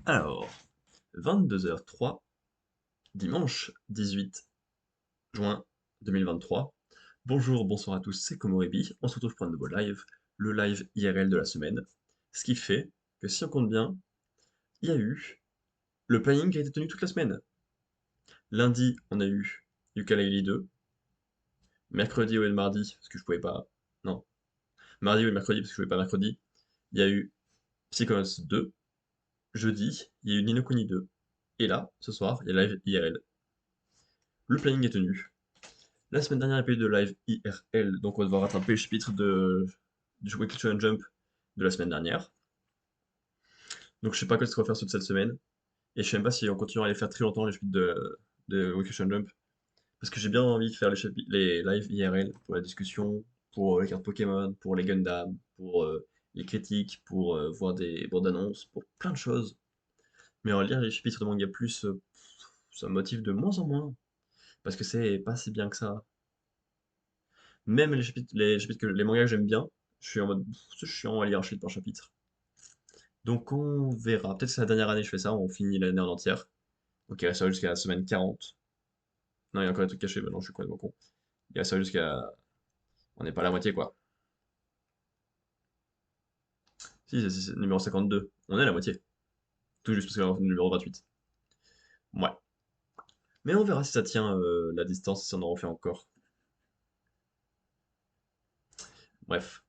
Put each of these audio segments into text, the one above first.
Alors, 22h03, dimanche 18 juin 2023. Bonjour, bonsoir à tous, c'est Komoribi. On se retrouve pour un nouveau live, le live IRL de la semaine. Ce qui fait que si on compte bien, il y a eu le planning qui a été tenu toute la semaine. Lundi, on a eu Yooka-Laylee 2. Mercredi ou mardi, parce que je pouvais pas. Non. Mardi ou mercredi, parce que je pouvais pas mercredi. Il y a eu Psychonauts 2. Jeudi, il y a eu Ni no Kuni 2. Et là, ce soir, il y a live IRL. Le planning est tenu. La semaine dernière, il n'y a pas eu de live IRL, donc on va devoir rattraper le chapitre du Weekly Shonen Jump de la semaine dernière. Donc je sais pas ce qu'on va faire toute cette semaine, et je sais même pas si on continuera à les faire très longtemps, les chapitres de Weekly Shonen Jump, parce que j'ai bien envie de faire les lives IRL pour la discussion, pour les cartes Pokémon, pour les Gundam, pour les critiques, pour voir des bandes annonces, pour plein de choses. Mais en lire les chapitres de manga plus, ça me motive de moins en moins, parce que c'est pas si bien que ça. Même les chapitres les mangas que j'aime bien, je suis en mode, c'est chiant à lire chapitre par chapitre. Donc on verra. Peut-être que c'est la dernière année que je fais ça, on finit l'année en entière. Donc il reste jusqu'à la semaine 40. Non, il y a encore des trucs cachés, bah non, je suis complètement con. Il reste jusqu'à. On n'est pas à la moitié, quoi. Si, c'est le numéro 52. On est à la moitié. Tout juste parce que c'est le numéro 28. Ouais. Mais on verra si ça tient la distance, si on en refait encore. Bref.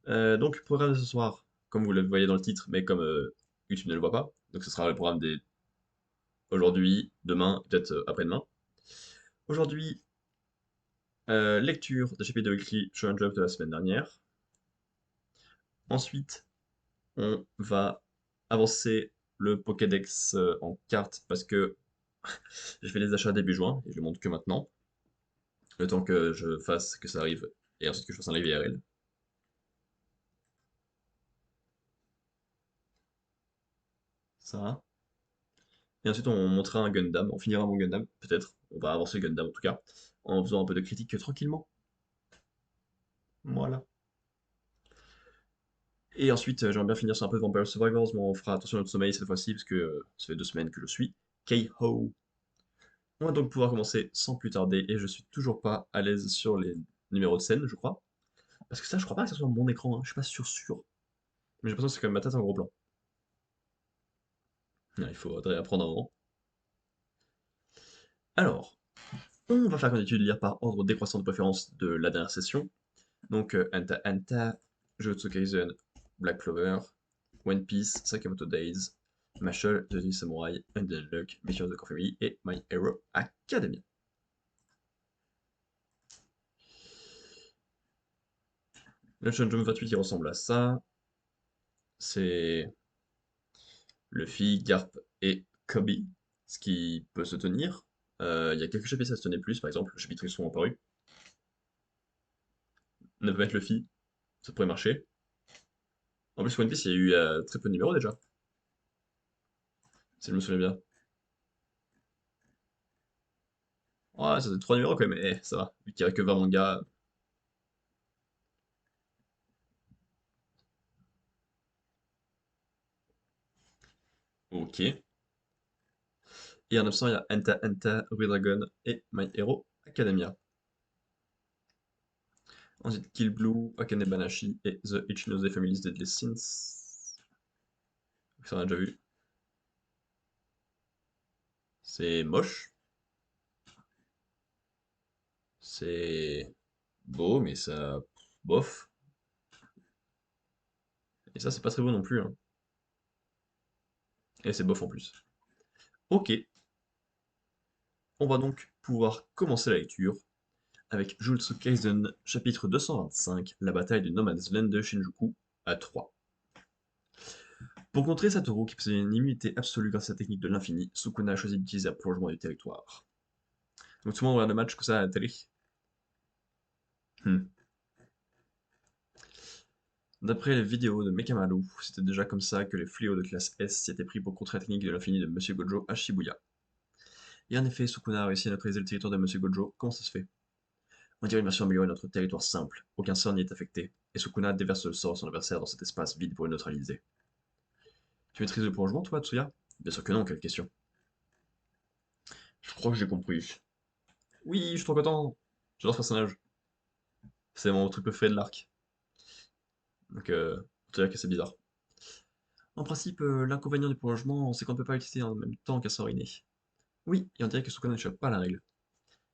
Donc, programme de ce soir, comme vous le voyez dans le titre, mais comme YouTube ne le voit pas. Donc ce sera le programme des aujourd'hui, demain, peut-être après-demain. Aujourd'hui, lecture des chapitres de Weekly Shonen Jump de la semaine dernière. Ensuite, on va avancer le Pokédex en cartes parce que je fais les achats début juin et je le montre que maintenant. Le temps que je fasse, que ça arrive et ensuite que je fasse un live IRL. Ça. Et ensuite, on montrera un Gundam. On finira mon Gundam, peut-être. On va avancer le Gundam en tout cas. En faisant un peu de critique tranquillement. Voilà. Et ensuite, j'aimerais bien finir sur un peu de Vampire Survivors, mais on fera attention à notre sommeil cette fois-ci, parce que ça fait 2 semaines que je suis KO. On va donc pouvoir commencer sans plus tarder, et je suis toujours pas à l'aise sur les numéros de scène, je crois. Parce que ça, je crois pas que ça soit mon écran, hein. Je suis pas sûr. Mais j'ai l'impression que c'est quand même ma tête en gros plan. Il faudrait apprendre un moment. Alors, on va faire comme d'habitude, lire par ordre décroissant de préférence de la dernière session. Donc, Anta Anta, Jujutsu Kaisen, Black Clover, One Piece, Sakamoto Days, Mashle, The Samurai, Undead Luck, Mission of the Core Family et My Hero Academia. Le Shonen Jump 28 il ressemble à ça. C'est Luffy, Garp et Kobe, ce qui peut se tenir. Il y a quelques chapitres à se tenir plus, par exemple, le chapitre ils sont apparus. Ne pas mettre Luffy, ça pourrait marcher. En plus, One Piece, il y a eu très peu de numéros déjà, si je me souviens bien. Ouais, ça fait 3 numéros quand même, mais ça va. Vu qu'il n'y a que 20 mangas. Ok. Et en absent, il y a Enta Enta, Dragon et My Hero Academia. Ensuite, Kill Blue, Akane Banashi et The Ichinose Family's Deadly Sins. Ça on a déjà vu. C'est moche. C'est beau, mais ça. Bof. Et ça, c'est pas très beau non plus, hein. Et c'est bof en plus. Ok. On va donc pouvoir commencer la lecture avec Jujutsu Kaisen, chapitre 225, la bataille du No Man's Land de Shinjuku, à 3. Pour contrer Satoru, qui possédait une immunité absolue grâce à la technique de l'infini, Sukuna a choisi d'utiliser un prolongement du territoire. Donc tout le monde regarde le match comme ça à la télé. Hmm. D'après les vidéos de Mekamaru, c'était déjà comme ça que les fléaux de classe S s'y étaient pris pour contrer la technique de l'infini de Monsieur Gojo à Shibuya. Et en effet, Sukuna a réussi à neutraliser le territoire de Monsieur Gojo. Comment ça se fait? On dirait une version améliorée de notre territoire simple. Aucun sort n'y est affecté. Et Sukuna déverse le sort à son adversaire dans cet espace vide pour le neutraliser. Tu maîtrises le prolongement, toi, Tsuya? Bien sûr que non, quelle question. Je crois que j'ai compris. Oui, je suis trop content. J'adore ce personnage. C'est mon truc préféré de l'arc. Donc, te dire que c'est bizarre. En principe, l'inconvénient du prolongement, c'est qu'on ne peut pas l'utiliser en même temps qu'un sort inné. Oui, et on dirait que Sukuna n'échappe pas à la règle.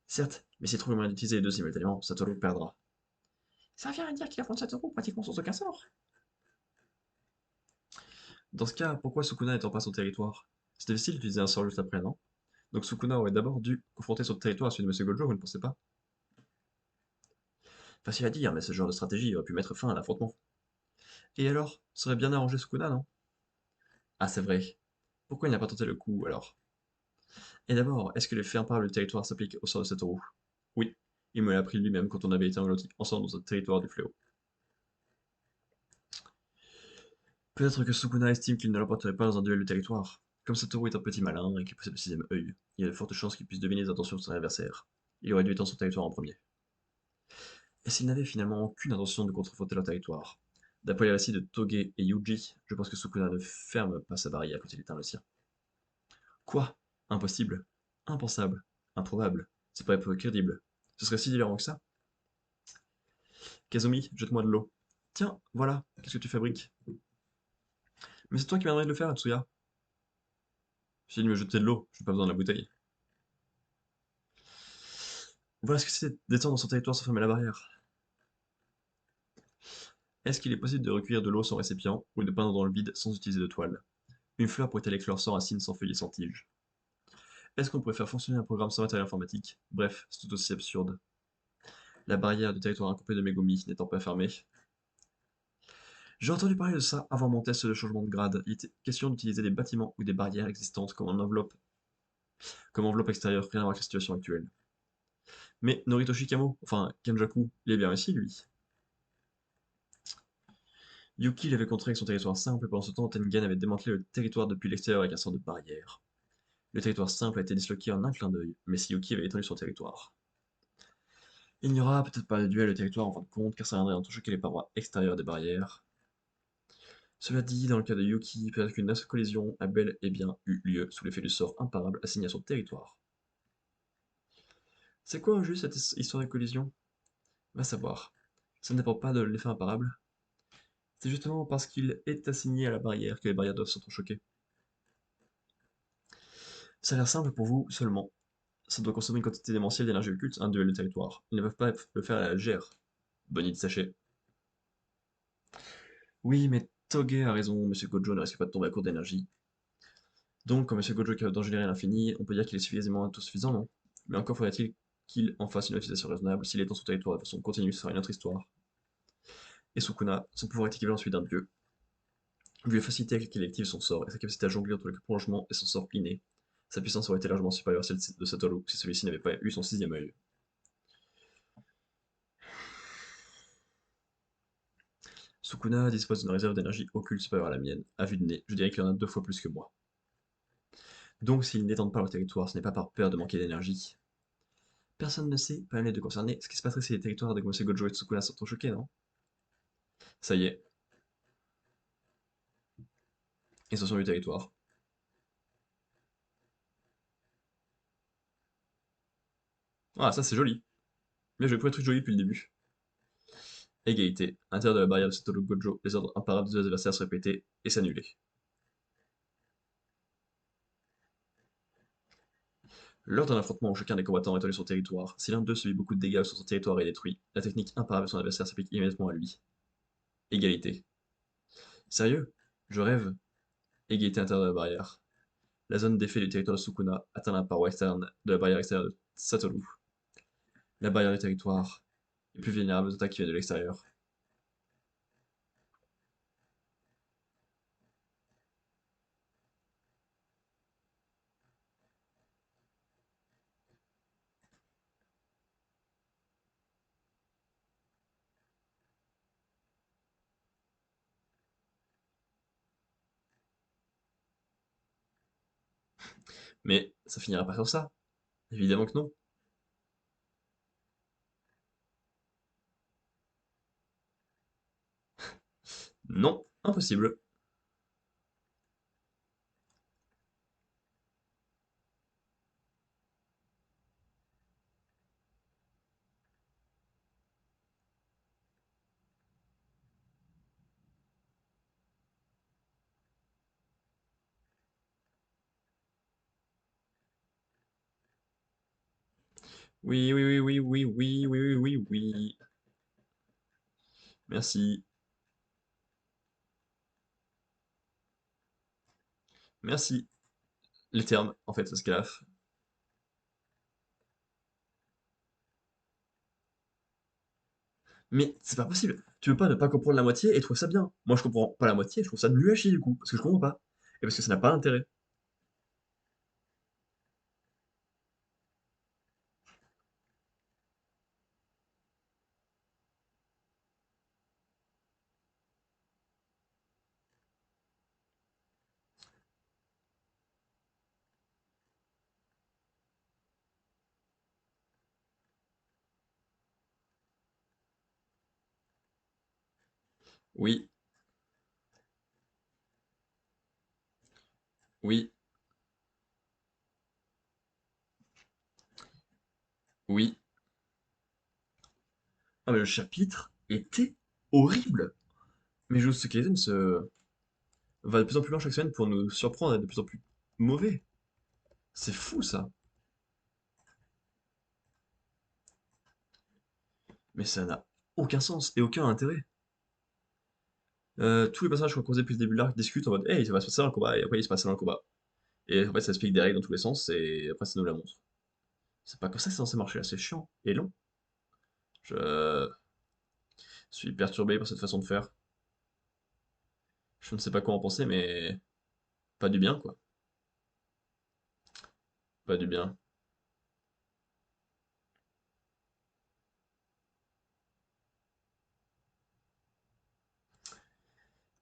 Certes, mais s'il trouve le moyen d'utiliser les deux simultanément, Satoru perdra. Ça vient à dire qu'il affronte Satoru pratiquement sans aucun sort. Dans ce cas, pourquoi Sukuna n'étend pas son territoire? C'est difficile d'utiliser un sort juste après, non? Donc Sukuna aurait d'abord dû confronter son territoire à celui de Monsieur Gojo, vous ne pensez pas? Facile à dire, mais ce genre de stratégie aurait pu mettre fin à l'affrontement. Et alors, ça aurait bien arrangé Sukuna, non? Ah, c'est vrai. Pourquoi il n'a pas tenté le coup, alors? Et d'abord, est-ce que l'effet imparable du territoire s'applique au sort de Satoru? Oui, il me l'a appris lui-même quand on avait été engloutis ensemble dans un territoire du fléau. Peut-être que Sukuna estime qu'il ne l'emporterait pas dans un duel de territoire. Comme Satoru est un petit malin et qu'il possède le sixième œil, il y a de fortes chances qu'il puisse deviner les intentions de son adversaire. Il aurait dû étendre son territoire en premier. Et s'il n'avait finalement aucune intention de contrefouter leur territoire? D'après les récits de Toge et Yuji, je pense que Sukuna ne ferme pas sa barrière quand il éteint le sien. Quoi? Impossible. Impensable. Improbable. C'est pas peu crédible. Ce serait si différent que ça? Kazumi, jette-moi de l'eau. Tiens, voilà, qu'est-ce que tu fabriques? Mais c'est toi qui m'as demandé de le faire, Atsuya. S'il me jeter de l'eau, j'ai pas besoin de la bouteille. Voilà ce que c'est d'étendre son territoire sans fermer la barrière. Est-ce qu'il est possible de recueillir de l'eau sans récipient, ou de peindre dans le vide sans utiliser de toile? Une fleur pourrait-elle éclore sans racines, sans feuilles et sans tiges? Est-ce qu'on pourrait faire fonctionner un programme sans matériel informatique? Bref, c'est tout aussi absurde. La barrière du territoire incomplet de Megumi n'étant pas fermée. J'ai entendu parler de ça avant mon test de changement de grade. Il était question d'utiliser des bâtiments ou des barrières existantes comme enveloppe extérieure, rien à voir avec la situation actuelle. Mais Norito Shikamo, enfin Kenjaku, il est bien ici, lui. Yuki l'avait contré avec son territoire simple, et pendant ce temps, Tengen avait démantelé le territoire depuis l'extérieur avec un sort de barrière. Le territoire simple a été disloqué en un clin d'œil, mais si Yuki avait étendu son territoire. Il n'y aura peut-être pas de duel de territoire en fin de compte, car ça viendrait en choquer les parois extérieures des barrières. Cela dit, dans le cas de Yuki, peut-être qu'une collision a bel et bien eu lieu sous l'effet du sort imparable assigné à son territoire. C'est quoi au juste cette histoire de collision? Va savoir. Ça ne dépend pas de l'effet imparable. C'est justement parce qu'il est assigné à la barrière que les barrières doivent s'entrechoquer. Ça a l'air simple pour vous seulement. Ça doit consommer une quantité démentielle d'énergie occulte, un duel de territoire. Ils ne peuvent pas le faire à la légère. Bonnie de sachet. Oui, mais Toge a raison, Monsieur Gojo ne risque pas de tomber à court d'énergie. Donc, quand Monsieur Gojo est capable d'en générer l'infini, on peut dire qu'il est suffisamment autosuffisant, non? Mais encore faudrait-il qu'il en fasse une utilisation raisonnable. S'il est dans son territoire de façon continue, ce sera une autre histoire. Et Sukuna, son pouvoir est équivalent à celui d'un dieu. Vu la facilité avec laquelle il active son sort et sa capacité à jongler entre le prolongement et son sort inné, sa puissance aurait été largement supérieure à celle de Satoru si celui-ci n'avait pas eu son sixième œil. Sukuna dispose d'une réserve d'énergie occulte supérieure à la mienne. À vue de nez, je dirais qu'il en a 2 fois plus que moi. Donc s'ils n'étendent pas leur territoire, ce n'est pas par peur de manquer d'énergie. Personne ne sait, pas même les deux concernés, ce qui se passerait si les territoires de Gomase Gojo et Tsukuna sont trop choqués, non? Ça y est, extension du territoire. Ah, ça c'est joli. Mais je vais pas être joli depuis le début. Égalité. À l'intérieur de la barrière de Satoru Gojo, les ordres imparables des deux adversaires se répétaient et s'annulaient. Lors d'un affrontement où chacun des combattants étendait son territoire, si l'un d'eux subit beaucoup de dégâts sur son territoire est détruit, la technique imparable de son adversaire s'applique immédiatement à lui. Égalité. Sérieux? Je rêve. Égalité à l'intérieur de la barrière. La zone d'effet du territoire de Sukuna atteint la paroi externe de la barrière extérieure de Satoru. La barrière du territoire est plus vulnérable aux attaques qui viennent de l'extérieur. Mais ça finira pas sur ça. Évidemment que non. Non, impossible. Oui, oui, oui, oui, oui, oui, oui, oui, oui, oui. Merci. Merci. Les termes, en fait, c'est ce qu'elle a fait. Mais c'est pas possible. Tu peux pas ne pas comprendre la moitié et trouver ça bien. Moi, je comprends pas la moitié, je trouve ça nul à chier du coup, parce que je comprends pas. Et parce que ça n'a pas d'intérêt. Oui, oui, oui. Ah, mais le chapitre était horrible. Mais Jujutsu Kaisen va de plus en plus loin chaque semaine pour nous surprendre et de plus en plus mauvais. C'est fou ça. Mais ça n'a aucun sens et aucun intérêt. Tous les personnages qu'on a croisés depuis le début de l'arc discutent en mode hey, ça va se passer dans le combat, et après il se passe dans le combat. Et en fait, ça explique des règles dans tous les sens, et après, ça nous la montre. C'est pas comme ça que c'est censé marcher, là, c'est chiant et long. Je suis perturbé par cette façon de faire. Je ne sais pas quoi en penser, mais pas du bien, quoi. Pas du bien.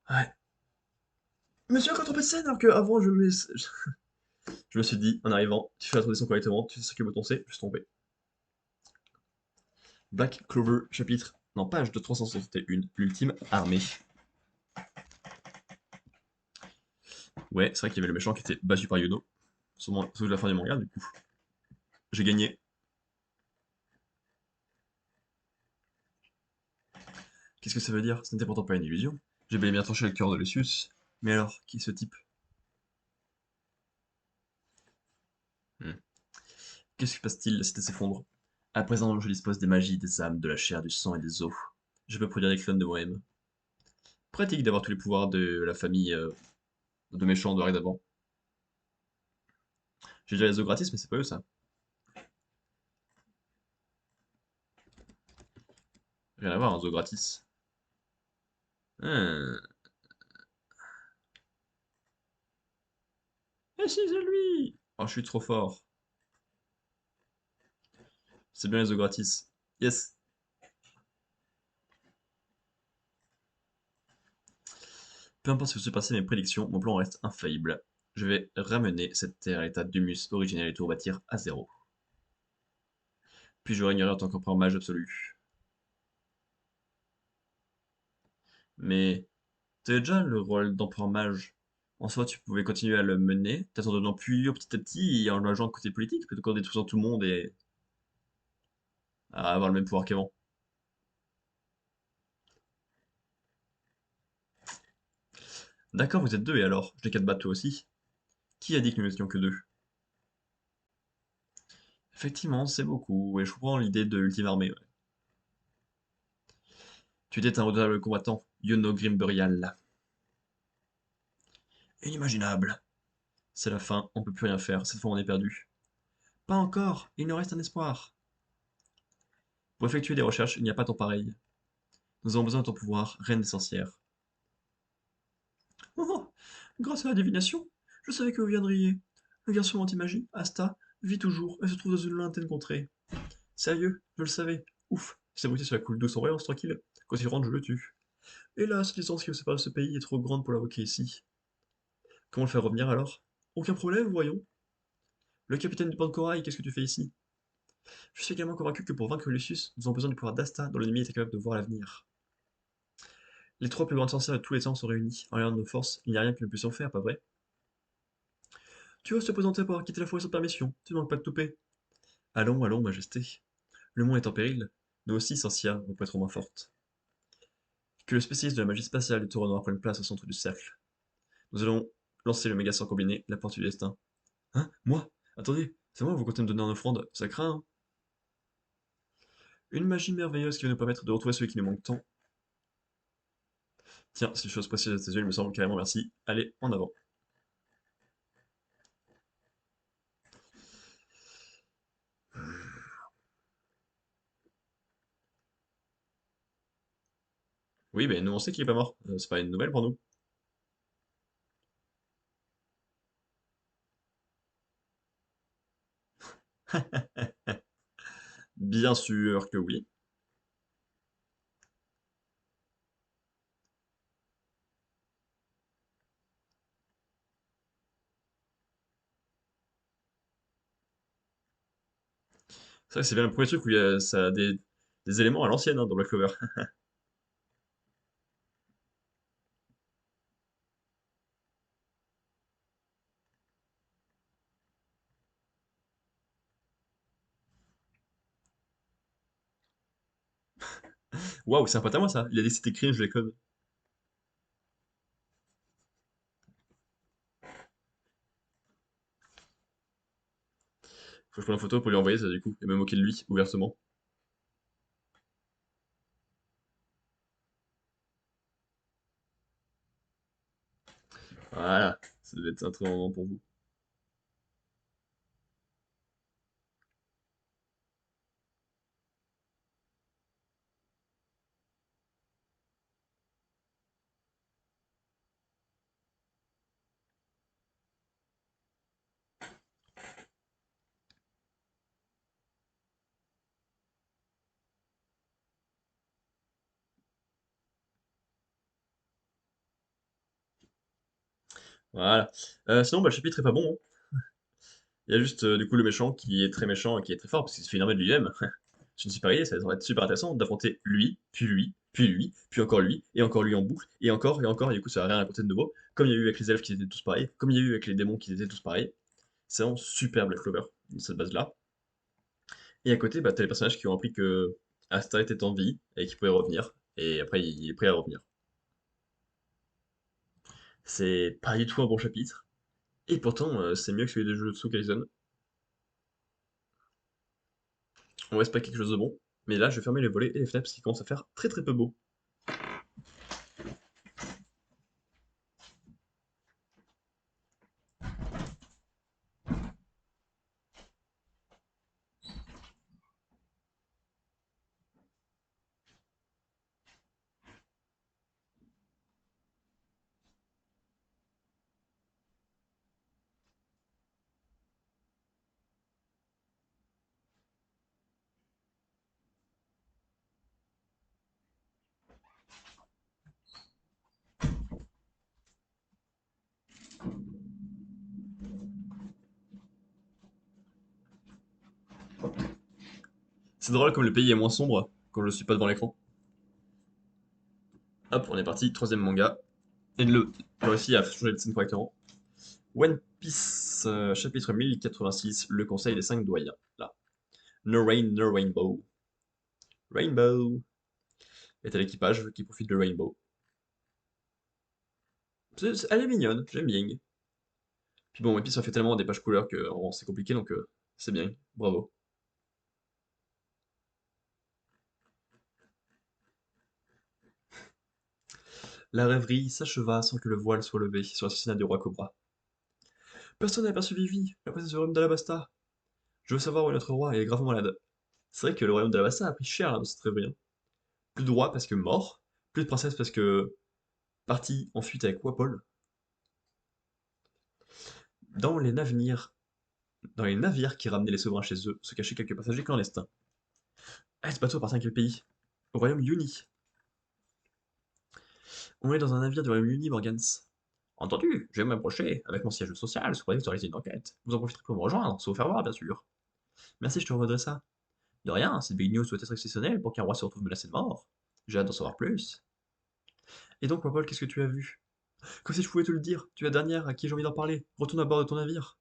Ouais. Monsieur, quand on peut de scène, alors qu'avant, je me suis dit, en arrivant, tu fais la transition correctement, tu sais ce que bouton c'est, je suis tombé. Black Clover, chapitre, non, page de 361, l'ultime armée. Ouais, c'est vrai qu'il y avait le méchant qui était battu par Yodo, sous la fin du manga, du coup. J'ai gagné. Qu'est-ce que ça veut dire? Ce n'était pourtant pas une illusion. J'ai bel et bien tranché le cœur de Lucius. Mais alors, qui est ce type? Hmm. Qu'est-ce qui se passe-t-il? La cité s'effondre. À présent, je dispose des magies, des âmes, de la chair, du sang et des os. Je peux produire des clones de moi-même. Pratique d'avoir tous les pouvoirs de la famille de méchants de d'avant. J'ai déjà les os gratis, mais c'est pas eux ça. Rien à voir, un os gratis. Hmm. Et si c'est lui! Oh, je suis trop fort. C'est bien les os gratis. Yes! Peu importe ce que se passait mes prédictions, mon plan reste infaillible. Je vais ramener cette terre à l'état d'humus originel et tout rebâtir à zéro. Puis je régnerai en tant qu'empereur mage absolu. Mais t'avais déjà le rôle d'empereur mage. En soi, tu pouvais continuer à le mener, peut-être en devenant plus haut petit à petit et en jouant le côté politique, plutôt qu'en détruisant tout le monde et à avoir le même pouvoir qu'avant. D'accord, vous êtes deux et alors? Je n'ai qu'à te battre toi aussi. Qui a dit que nous n'étions que deux? Effectivement, c'est beaucoup, et je comprends l'idée de l'ultime armée. Ouais. Tu étais un redoutable combattant, Yono Grimburial. Inimaginable. C'est la fin, on peut plus rien faire, cette fois on est perdu. Pas encore, il nous reste un espoir. Pour effectuer des recherches, il n'y a pas ton pareil. Nous avons besoin de ton pouvoir, reine des sorcières. Oh, oh, grâce à la divination, je savais que vous viendriez. Le garçon anti-magie, Asta, vit toujours et se trouve dans une lointaine contrée. Sérieux, je le savais. Ouf, c'est abruti sur la coule douce en voyance tranquille. Quand il rentre, je le tue. Hélas, la distance qui nous sépare de ce pays est trop grande pour l'invoquer ici. Comment le faire revenir alors? Aucun problème, voyons. Le capitaine du port de corail, qu'est-ce que tu fais ici? Je suis également convaincu que pour vaincre Lucius, nous avons besoin du pouvoir d'Asta, dont l'ennemi était capable de voir l'avenir. Les trois plus grandes sorcières de tous les temps sont réunies. En regardant nos forces, il n'y a rien que nous puissions faire, pas vrai? Tu oses te présenter pour avoir quitté la forêt sans permission, tu ne manques pas de toupet. Allons, allons, majesté. Le monde est en péril. Nous aussi, sorcières, nous pouvons être moins fortes. Que le spécialiste de la magie spatiale du taureau noir prenne place au centre du cercle. Nous allons lancer le méga sort combiné, la porte du destin. Hein? Moi? Attendez, c'est moi, vous comptez me donner en offrande, ça craint, hein? Une magie merveilleuse qui va nous permettre de retrouver celui qui nous manque tant. Tiens, c'est une chose précieuse à tes yeux, il me semble carrément, merci. Allez, en avant. Oui, mais nous on sait qu'il est pas mort. C'est pas une nouvelle pour nous. Bien sûr que oui. C'est vrai que c'est bien le premier truc où ça a des éléments à l'ancienne hein, dans Black Clover. Waouh, c'est un pote à moi ça. Il a dit que c'était cringe, je les codes. Faut que je prenne une photo pour lui envoyer ça du coup, et me moquer de lui, ouvertement. Voilà, ça devait être un très bon moment pour vous. Voilà. Sinon, bah, le chapitre est pas bon, hein. Il y a juste du coup le méchant qui est très méchant et qui est très fort parce qu'il se fait énerver de lui-même. Je ne suis pas parié, ça va être super intéressant d'affronter lui, puis lui, puis lui, puis encore lui en boucle, et encore, et du coup ça va rien raconter de nouveau. Comme il y a eu avec les elfes qui étaient tous pareils, comme il y a eu avec les démons qui étaient tous pareils. C'est vraiment super Black Clover, cette base-là. Et à côté, bah, t'as les personnages qui ont appris que Asta était en vie et qu'il pouvait revenir. Et après, il est prêt à revenir. C'est pas du tout un bon chapitre. Et pourtant, c'est mieux que celui de Jujutsu Kaisen. On reste pas quelque chose de bon. Mais là, je vais fermer les volets et les fenêtres parce qu'il commence à faire très très peu beau. C'est drôle comme le pays est moins sombre quand je suis pas devant l'écran. Hop, on est parti, troisième manga. Et j'ai réussi à changer de scène correctement. One Piece, chapitre 1086, le conseil des 5 doyens. Là. No rain, no rainbow. Rainbow. Et t'as l'équipage qui profite de Rainbow. Elle est mignonne, j'aime bien. Puis bon, One Piece, ça fait tellement des pages couleurs que c'est compliqué, donc c'est bien. Bravo. La rêverie s'acheva sans que le voile soit levé sur l'assassinat du roi Cobra. Personne n'a aperçu Vivi, la princesse du royaume d'Alabasta. Je veux savoir où est notre roi, il est gravement malade. C'est vrai que le royaume d'Alabasta a pris cher là, dans cette rêverie, hein. Plus de roi parce que mort, plus de princesse parce que partie en fuite avec Wapol. Dans les navires, dans les navires qui ramenaient les souverains chez eux, se cachaient quelques passagers clandestins. Ah, ce bateau appartient à quel pays? Au royaume Uni. On est dans un navire du royaume Uni, Morgans. Entendu, je vais m'approcher avec mon siège social sous prétexte de réaliser une enquête. Vous en profiterez pour me rejoindre, sauf faire voir, bien sûr. Merci, je te redresserai ça. De rien, cette big news doit être exceptionnelle pour qu'un roi se retrouve menacé de mort. J'ai hâte d'en savoir plus. Et donc, Wapol, qu'est-ce que tu as vu? Comme si je pouvais te le dire, tu es la dernière à qui j'ai envie d'en parler. Retourne à bord de ton navire.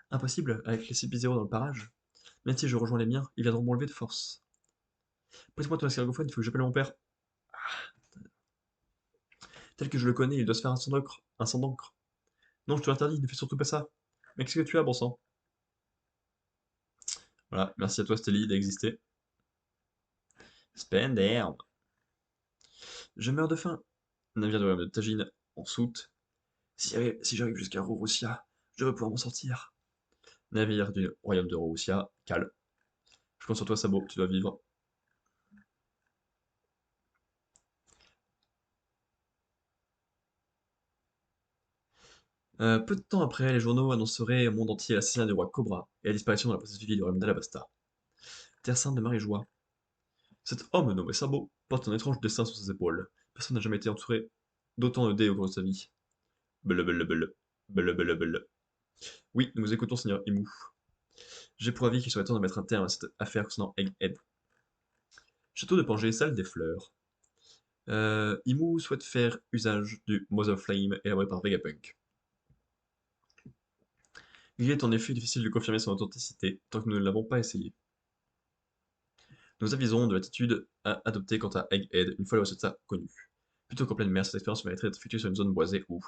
Impossible, avec les CP0 dans le parage. Même si je rejoins les miens, ils viendront m'enlever de force. Prête-moi ton escargophone, il faut que j'appelle mon père. Tel que je le connais, il doit se faire un sang d'encre. Un sang d'encre. Non, je te l'interdis, ne fais surtout pas ça. Mais qu'est-ce que tu as, bon sang? Voilà, merci à toi, Stelly, d'exister. Spender. Je meurs de faim. Navire de royaume de Tagine, en soute. Si j'arrive jusqu'à Rorussia, je vais pouvoir m'en sortir. Navire du royaume de Rorussia, cale. Je compte sur toi, Sabot, tu dois vivre. Peu de temps après, les journaux annonceraient au monde entier l'assassinat du roi Cobra et la disparition de la princesse Vivi du royaume d'Alabasta. Terre sainte de Marie-Joie. Cet homme nommé Sabot porte un étrange destin sur ses épaules. Personne n'a jamais été entouré d'autant de dés au cours de sa vie. Blablabla. Blablabla. Oui, nous vous écoutons, Seigneur Imou. J'ai pour avis qu'il serait temps de mettre un terme à cette affaire concernant Egghead. Château de Pangée, salle des fleurs. Imou souhaite faire usage du Mother Flame élaboré par Vegapunk. Il est en effet difficile de confirmer son authenticité tant que nous ne l'avons pas essayé. Nous avisons de l'attitude à adopter quant à Egghead une fois le résultat connu. Plutôt qu'en pleine mer, cette expérience mériterait d'être effectuée sur une zone boisée ou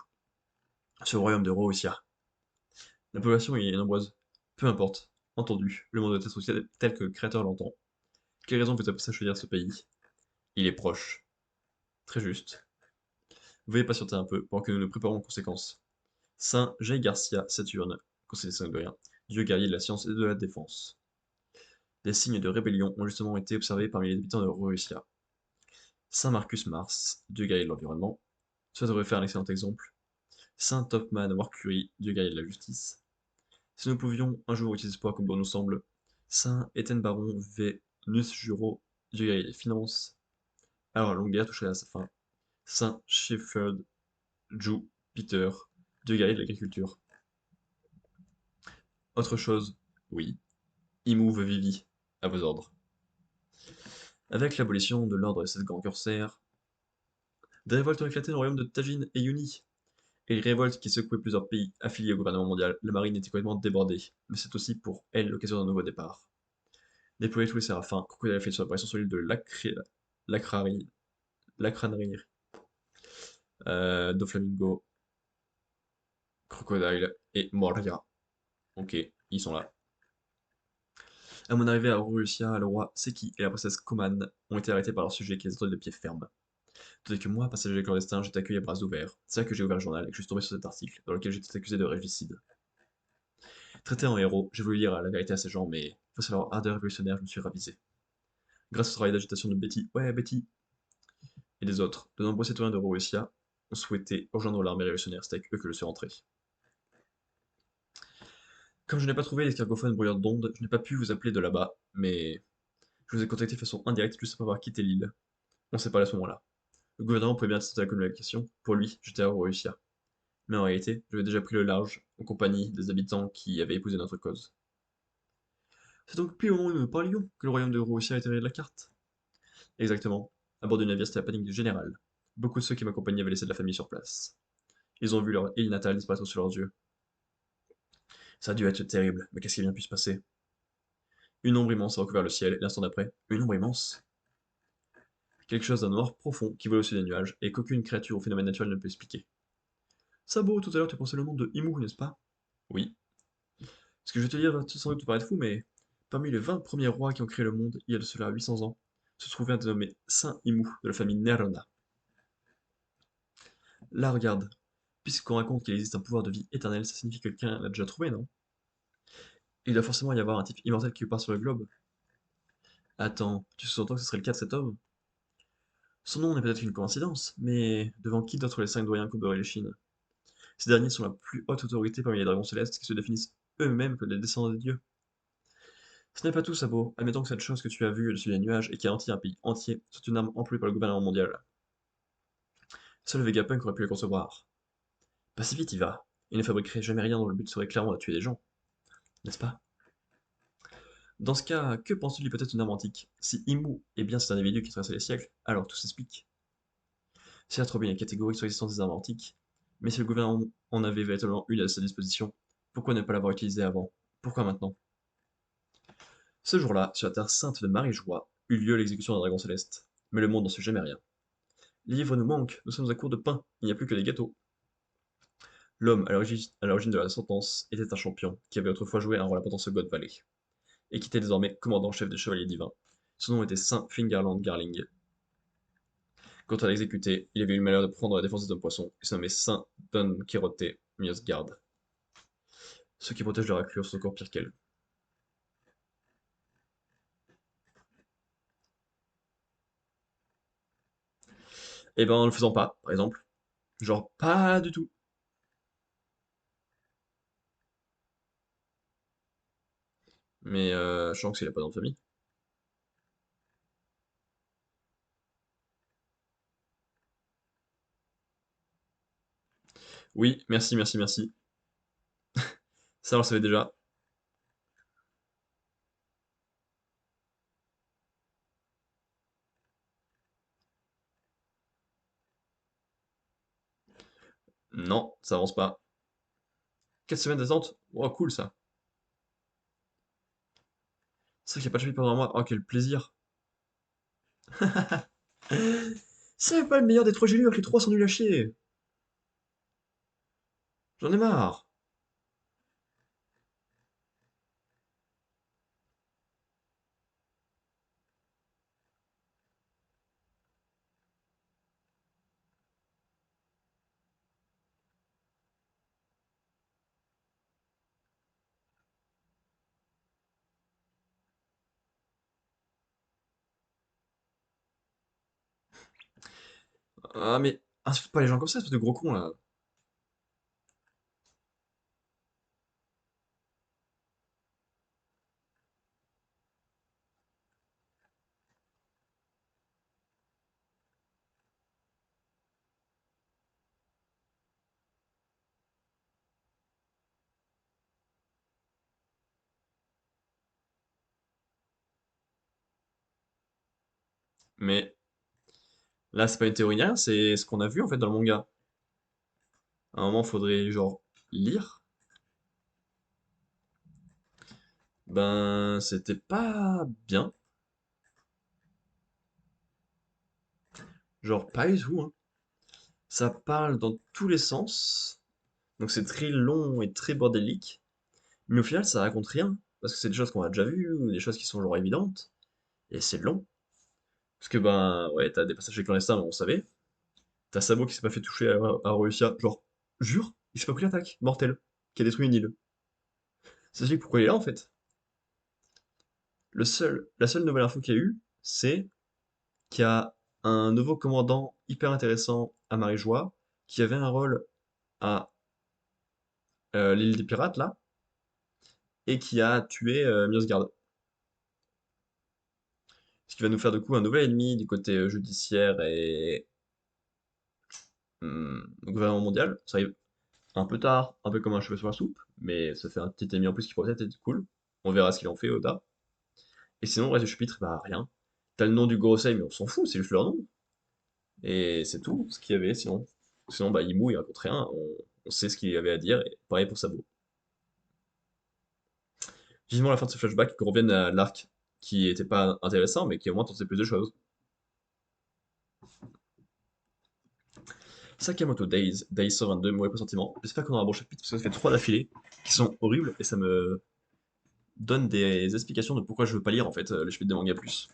sur le royaume de Roussia. La population y est nombreuse. Peu importe. Entendu, le monde doit être aussi tel que le créateur l'entend. Quelle raison vous a poussé à choisir ce pays? Il est proche. Très juste. Veuillez patienter un peu pendant que nous nous préparons aux conséquences. Saint J. Garcia Saturne, conseiller sanguin, dieu guerrier de la science et de la défense. Des signes de rébellion ont justement été observés parmi les habitants de Russia. Saint Marcus Mars, dieu guerrier de l'environnement. Cela devrait faire un excellent exemple. Saint Topman Mercury, dieu guerrier de la justice. Si nous pouvions un jour utiliser ce pouvoir comme bon nous semble. Saint Étienne Baron Vénus Juro, dieu guerrier des finances. Alors la longue guerre toucherait à sa fin. Saint Shepherd Ju Peter, dieu guerrier de l'agriculture. Autre chose, oui. Imou veut Vivi, à vos ordres. Avec l'abolition de l'ordre des sept grands corsaires, des révoltes ont éclaté dans le royaume de Tajin et Yuni. Et les révoltes qui secouaient plusieurs pays affiliés au gouvernement mondial, la marine était complètement débordée, mais c'est aussi pour elle l'occasion d'un nouveau départ. Déployer tous les séraphins, Crocodile a fait sur l'apparition sur l'île de Lacranerie, Doflamingo, Crocodile et Moria. Ok, ils sont là. À mon arrivée à Russia, le roi Seki et la princesse Koman ont été arrêtés par leur sujet qui les attendaient de pied ferme. Tandis que moi, passager clandestin, j'étais accueilli à bras ouverts. C'est là que j'ai ouvert le journal et que je suis tombé sur cet article, dans lequel j'étais accusé de régicide. Traité en héros, j'ai voulu dire la vérité à ces gens, mais face à leur ardeur révolutionnaire, je me suis ravisé. Grâce au travail d'agitation de Betty, ouais Betty, et des autres, de nombreux citoyens de Russia ont souhaité rejoindre l'armée révolutionnaire, c'est avec eux que je suis rentré. Comme je n'ai pas trouvé l'escargophone brouilleur d'ondes, je n'ai pas pu vous appeler de là-bas, mais je vous ai contacté de façon indirecte juste après avoir quitté l'île. On s'est parlé à ce moment-là. Le gouvernement pouvait bien tenter la communication, pour lui, j'étais à Russia. Mais en réalité, j'avais déjà pris le large, en compagnie des habitants qui avaient épousé notre cause. C'est donc plus au moment où nous parlions que le royaume de Russia a été retiré de la carte. Exactement. À bord du navire, c'était la panique générale. Beaucoup de ceux qui m'accompagnaient avaient laissé de la famille sur place. Ils ont vu leur île natale disparaître sous leurs yeux. Ça a dû être terrible, mais qu'est-ce qui a bien pu se passer? Une ombre immense a recouvert le ciel, et l'instant d'après, une ombre immense. Quelque chose d'un noir profond qui vole au-dessus des nuages, et qu'aucune créature ou phénomène naturel ne peut expliquer. Sabo, tout à l'heure tu pensais le monde de Imu, n'est-ce pas? Oui. Ce que je vais te dire va sans doute te paraître fou, mais parmi les 20 premiers rois qui ont créé le monde, il y a de cela 800 ans, se trouvait un dénommé Saint Imu de la famille Nerona. Là, regarde. Puisqu'on raconte qu'il existe un pouvoir de vie éternel, ça signifie que quelqu'un l'a déjà trouvé, non? Il doit forcément y avoir un type immortel qui part sur le globe. Attends, tu sous-entends que ce serait le cas de cet homme? Son nom n'est peut-être qu'une coïncidence, mais devant qui d'autre les 5 doyens comberaient les Chines? Ces derniers sont la plus haute autorité parmi les dragons célestes qui se définissent eux-mêmes comme des descendants des dieux. Ce n'est pas tout, Sabo. Admettons que cette chose que tu as vue au-dessus des nuages et qui a un pays entier soit une arme employée par le gouvernement mondial. Seul Vegapunk aurait pu le concevoir. Pacifiste, il va. Il ne fabriquerait jamais rien dont le but serait clairement de tuer des gens, n'est-ce pas? Dans ce cas, que penses-tu de l'hypothèse d'une arme antique? Si Imu est bien cet individu qui traversait les siècles, alors tout s'explique. Certes, Robin est catégorique sur l'existence des armes antiques, mais si le gouvernement en avait véritablement une à sa disposition, pourquoi ne pas l'avoir utilisée avant? Pourquoi maintenant? Ce jour-là, sur la terre sainte de Marie-Joie, eut lieu l'exécution d'un dragon céleste. Mais le monde n'en sait jamais rien. Les livres nous manquent, nous sommes à court de pain, il n'y a plus que des gâteaux. L'homme, à l'origine de la sentence, était un champion, qui avait autrefois joué un rôle important sur God Valley, et qui était désormais commandant-chef des chevaliers divins. Son nom était Saint Fingerland Garling. Quand on l'a exécuté, il avait eu le malheur de prendre la défense des hommes poissons et se nommait Saint Don Quixote Miosgard. Ceux qui protègent leur raclure sont encore pires qu'elle. Eh ben, en le faisant pas, par exemple. Genre, pas du tout. Mais je sens qu'il a pas dans de famille. Oui, merci, merci, merci. Ça, on le savait déjà. Non, ça avance pas. 4 semaines d'attente? Oh, cool ça. C'est vrai qu'il n'y a pas de chapitre pendant un mois. Oh, quel plaisir. C'est pas le meilleur des trois génures, les trois sont nuls à chier. J'en ai marre. Ah, mais insulte pas les gens comme ça, espèce de gros con là. Mais là, c'est pas une théorie ni rien, c'est ce qu'on a vu en fait dans le manga. À un moment, faudrait genre lire. Ben, c'était pas bien. Genre, pas du tout, hein. Ça parle dans tous les sens. Donc c'est très long et très bordélique. Mais au final, ça raconte rien. Parce que c'est des choses qu'on a déjà vues, ou des choses qui sont genre évidentes. Et c'est long. Parce que ben, ouais, t'as des passages clandestins, mais on savait. T'as Sabo qui s'est pas fait toucher à Russia. Genre, jure, il s'est pas pris l'attaque mortelle qui a détruit une île. Ça explique pourquoi il est là en fait. La seule nouvelle info qu'il y a eu, c'est qu'il y a un nouveau commandant hyper intéressant à Marie-Joie qui avait un rôle à l'île des pirates là et qui a tué Miosgard. Ce qui va nous faire du coup un nouvel ennemi du côté judiciaire et gouvernement mondial. Ça arrive un peu tard, un peu comme un cheveu sur la soupe, mais ça fait un petit ennemi en plus qui pourrait être cool. On verra ce qu'il en fait, Oda. Et sinon, le reste du chapitre, bah rien. T'as le nom du Gorosei, mais on s'en fout, c'est juste leur nom. Et c'est tout ce qu'il y avait, sinon. Sinon, bah, Imu, il raconte rien, on sait ce qu'il avait à dire, et pareil pour Sabo. Vivement la fin de ce flashback, qu'on revienne à l'arc qui était pas intéressant, mais qui au moins tentait plus de choses. Sakamoto Days, Days 122, mauvais pressentiment. J'espère qu'on aura un bon chapitre, parce que ça fait 3 d'affilée, qui sont horribles, et ça me donne des explications de pourquoi je veux pas lire, en fait, les chapitres de manga plus.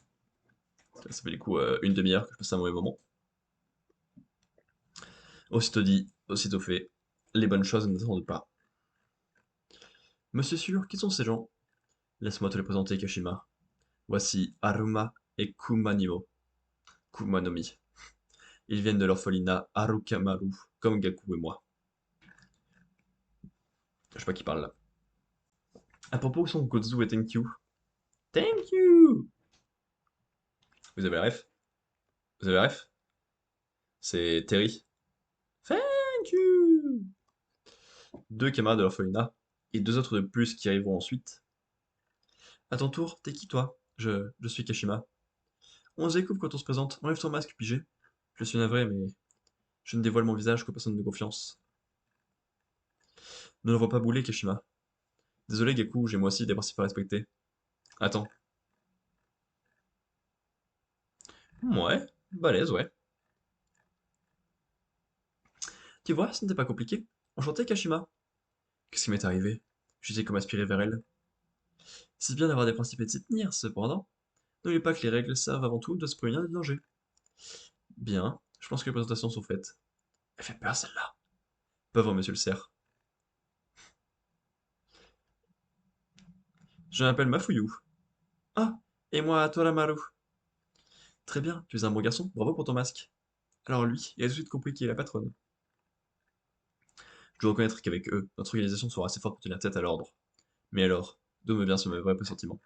Ça fait du coup une demi-heure que je passe un mauvais moment. Aussitôt dit, aussitôt fait, les bonnes choses ne s'attendent pas. Monsieur sûr, qui sont ces gens? Laisse-moi te les présenter, Kashima. Voici Aruma et Kumanimo. Kumanomi. Ils viennent de l'orphelinat Harukamaru, comme Gaku et moi. Je sais pas qui parle là. À propos, où sont Gozu et Thank you? Thank you! Vous avez la ref? Vous avez la ref? C'est Terry. Thank you! Deux camarades de l'orphelinat, et deux autres de plus qui arriveront ensuite. À ton tour, t'es qui toi? Je suis Kashima. On se découvre quand on se présente. Enlève ton masque, pigé. Je suis navré, mais je ne dévoile mon visage qu'aux personnes de confiance. Ne le vois pas bouler, Kashima. Désolé, Gaku, j'ai moi aussi des principes à respecter. Attends. Ouais, balèze, ouais. Tu vois, ce n'était pas compliqué. Enchanté, Kashima. Qu'est-ce qui m'est arrivé? Je sais comme aspirer vers elle. C'est bien d'avoir des principes et de s'y tenir, cependant. N'oubliez pas que les règles servent avant tout de se prévenir des dangers. Bien, je pense que les présentations sont faites. Elle fait peur celle-là. Pauvre monsieur le cerf. Je m'appelle Mafuyou. Ah, et moi, Toramaru. Très bien, tu es un bon garçon, bravo pour ton masque. Alors lui, il a tout de suite compris qui est la patronne. Je dois reconnaître qu'avec eux, notre organisation sera assez forte pour tenir tête à l'ordre. Mais alors, d'où me vient ce mauvais pressentiment?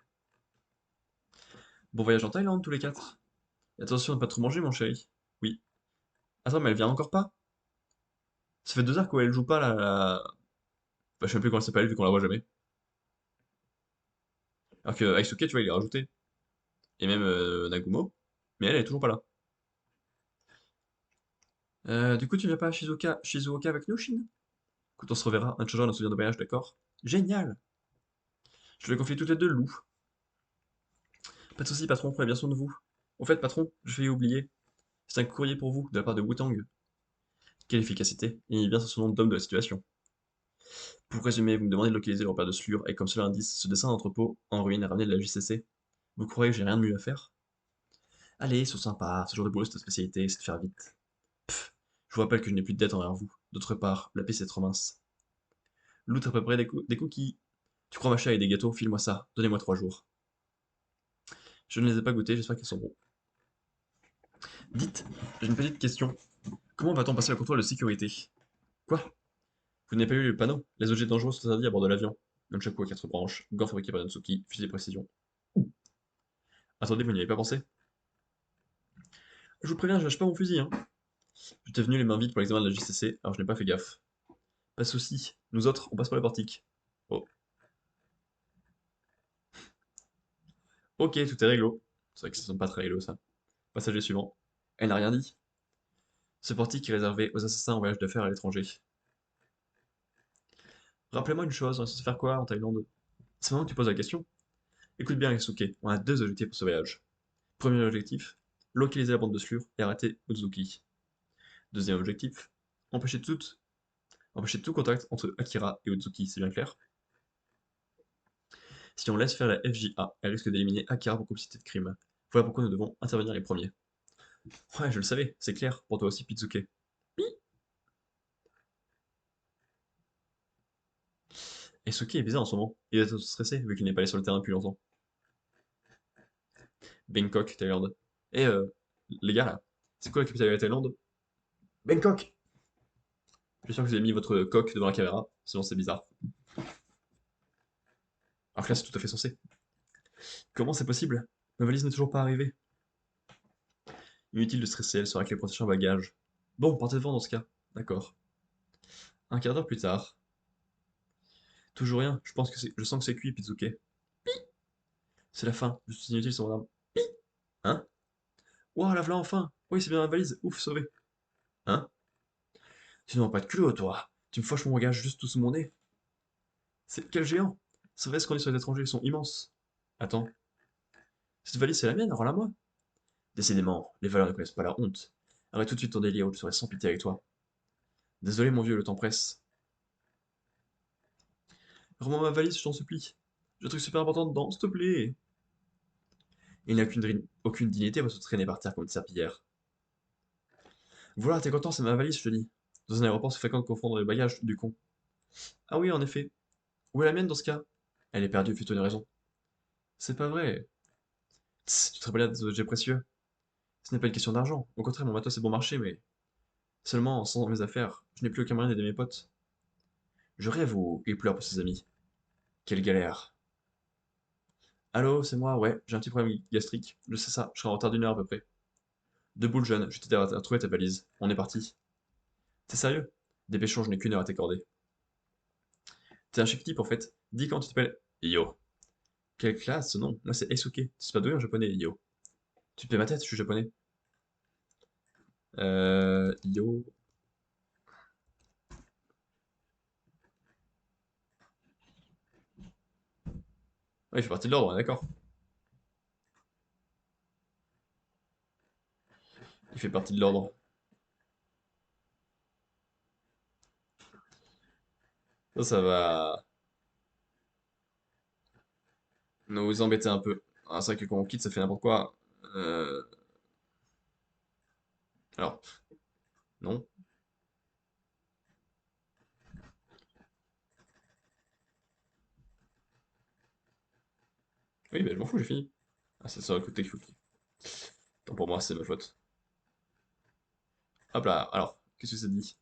Bon voyage en Thaïlande, tous les quatre. Et attention à ne pas trop manger, mon chéri. Oui. Attends, mais elle vient encore pas? Ça fait 2 heures qu'elle joue pas la... Bah, je sais même plus comment elle s'appelle vu qu'on la voit jamais. Alors que Aisuke, tu vois, il est rajouté. Et même Nagumo. Mais elle est toujours pas là. Du coup, tu viens pas à Shizuoka avec nous, Shin? Écoute, on se reverra, un changeant nos souvenirs de voyage, d'accord? Génial! Je vais confier toutes les deux le loup. Pas de soucis, patron, prenez bien soin de vous. Au fait, patron, je vais y oublier. C'est un courrier pour vous, de la part de Wu-Tang. Quelle efficacité, il est bien sur son nom d'homme de la situation. Pour résumer, vous me demandez de localiser le repère de Slur, et comme cela indice, ce dessin d'entrepôt en ruine est ramené de la JCC. Vous croyez que j'ai rien de mieux à faire? Allez, sois sympa, ce genre de boulot c'est ta spécialité, c'est de faire vite. Pff, je vous rappelle que je n'ai plus de dette envers vous. D'autre part, la piste est trop mince. L'outre a préparé des cookies. Tu crois m'acheter avec des gâteaux? File-moi ça, donnez-moi 3 jours. Je ne les ai pas goûtés, j'espère qu'ils sont bons. Dites, j'ai une petite question. Comment va-t-on passer le contrôle de sécurité? Quoi? Vous n'avez pas lu le panneau? Les objets dangereux sont interdits à bord de l'avion. Nunchaku à 4 branches, gants fabriqués par Natsuki, fusil de précision. Attendez, vous n'y avez pas pensé? Je vous préviens, je lâche pas mon fusil, hein. J'étais venu les mains vides pour l'examen de la JCC, alors je n'ai pas fait gaffe. Pas de soucis, nous autres, on passe par le portique. Oh, ok, tout est réglo. C'est vrai que ça sonne pas très réglo, ça. Passager suivant. Elle n'a rien dit. Ce portique est réservé aux assassins en voyage d'affaires à l'étranger. Rappelez-moi une chose, on est censé faire quoi en Thaïlande? C'est maintenant que tu poses la question. Écoute bien, Yasuke, on a 2 objectifs pour ce voyage. Premier objectif, localiser la bande de Slur et arrêter Uzuki. Deuxième objectif, empêcher tout, empêcher tout contact entre Akira et Uzuki, c'est bien clair? Si on laisse faire la FJA, elle risque d'éliminer Akira pour complicité de crime. Voilà pourquoi nous devons intervenir les premiers. Ouais, je le savais, c'est clair, pour toi aussi, Pitsuke. Et Suki est bizarre en ce moment. Il est stressé vu qu'il n'est pas allé sur le terrain depuis longtemps. Bangkok, Thaïlande. Et les gars là, c'est quoi la capitale de la Thaïlande? Bangkok! Je suis sûr que vous avez mis votre coque devant la caméra, sinon c'est bizarre. Alors que là, c'est tout à fait censé. Comment c'est possible? Ma valise n'est toujours pas arrivée. Inutile de stresser, elle sera avec les protections bagages. Bon, partez devant dans ce cas. D'accord. Un quart d'heure plus tard. Toujours rien, je sens que c'est cuit, Pizuke. C'est la fin, je suis inutile sur mon arme. Hein? Ouah, la voilà enfin! Oui, c'est bien ma valise, ouf, sauvé. Hein? Tu n'auras pas de culot, toi. Tu me fâches mon bagage juste tout sous mon nez. C'est quel géant? C'est vrai, ce qu'on dit sur les étrangers, ils sont immenses. Attends, cette valise, c'est la mienne, rends-la moi. Décidément, les valeurs ne connaissent pas la honte. Arrête tout de suite ton délire ou je serai sans pitié avec toi. Désolé, mon vieux, le temps presse. Rends-moi ma valise, je t'en supplie. J'ai un truc super important dedans, s'il te plaît. Il n'y a aucune dignité à se traîner par terre comme une serpillière. Voilà, t'es content, c'est ma valise, je te dis. Dans un aéroport, c'est fréquent de confondre les bagages du con. Ah oui, en effet. Où est la mienne dans ce cas? Elle est perdue, fais-toi une raison. C'est pas vrai. Tss, tu te rappelles des objets précieux? Ce n'est pas une question d'argent. Au contraire, mon matos est bon marché, mais seulement sans mes affaires, je n'ai plus aucun moyen d'aider mes potes. Je rêve ou il pleure pour ses amis. Quelle galère. Allô, c'est moi, ouais, j'ai un petit problème gastrique. Je sais ça, je serai en retard d'1 heure à peu près. Deux boules jeunes, je t'ai à trouver ta valise. On est parti. T'es sérieux? Dépêchons, je n'ai qu'1 heure à t'accorder. T'es un chic type en fait. Dis comment tu t'appelles. Yo. Quelle classe, ce nom? Moi c'est Eisuke. C'est pas doué en japonais, Yo. Tu te fais ma tête, je suis japonais. Yo. Ouais, il fait partie de l'ordre, on est d'accord. Il fait partie de l'ordre. Ça va nous embêter un peu. Ah, c'est vrai que quand on quitte, ça fait n'importe quoi. Euh, Alors, non. Oui, mais je m'en fous, j'ai fini. Ah, c'est ça, le côté qu'il faut qu'il- Tant pour moi, c'est ma faute. Hop là, alors, qu'est-ce que ça dit?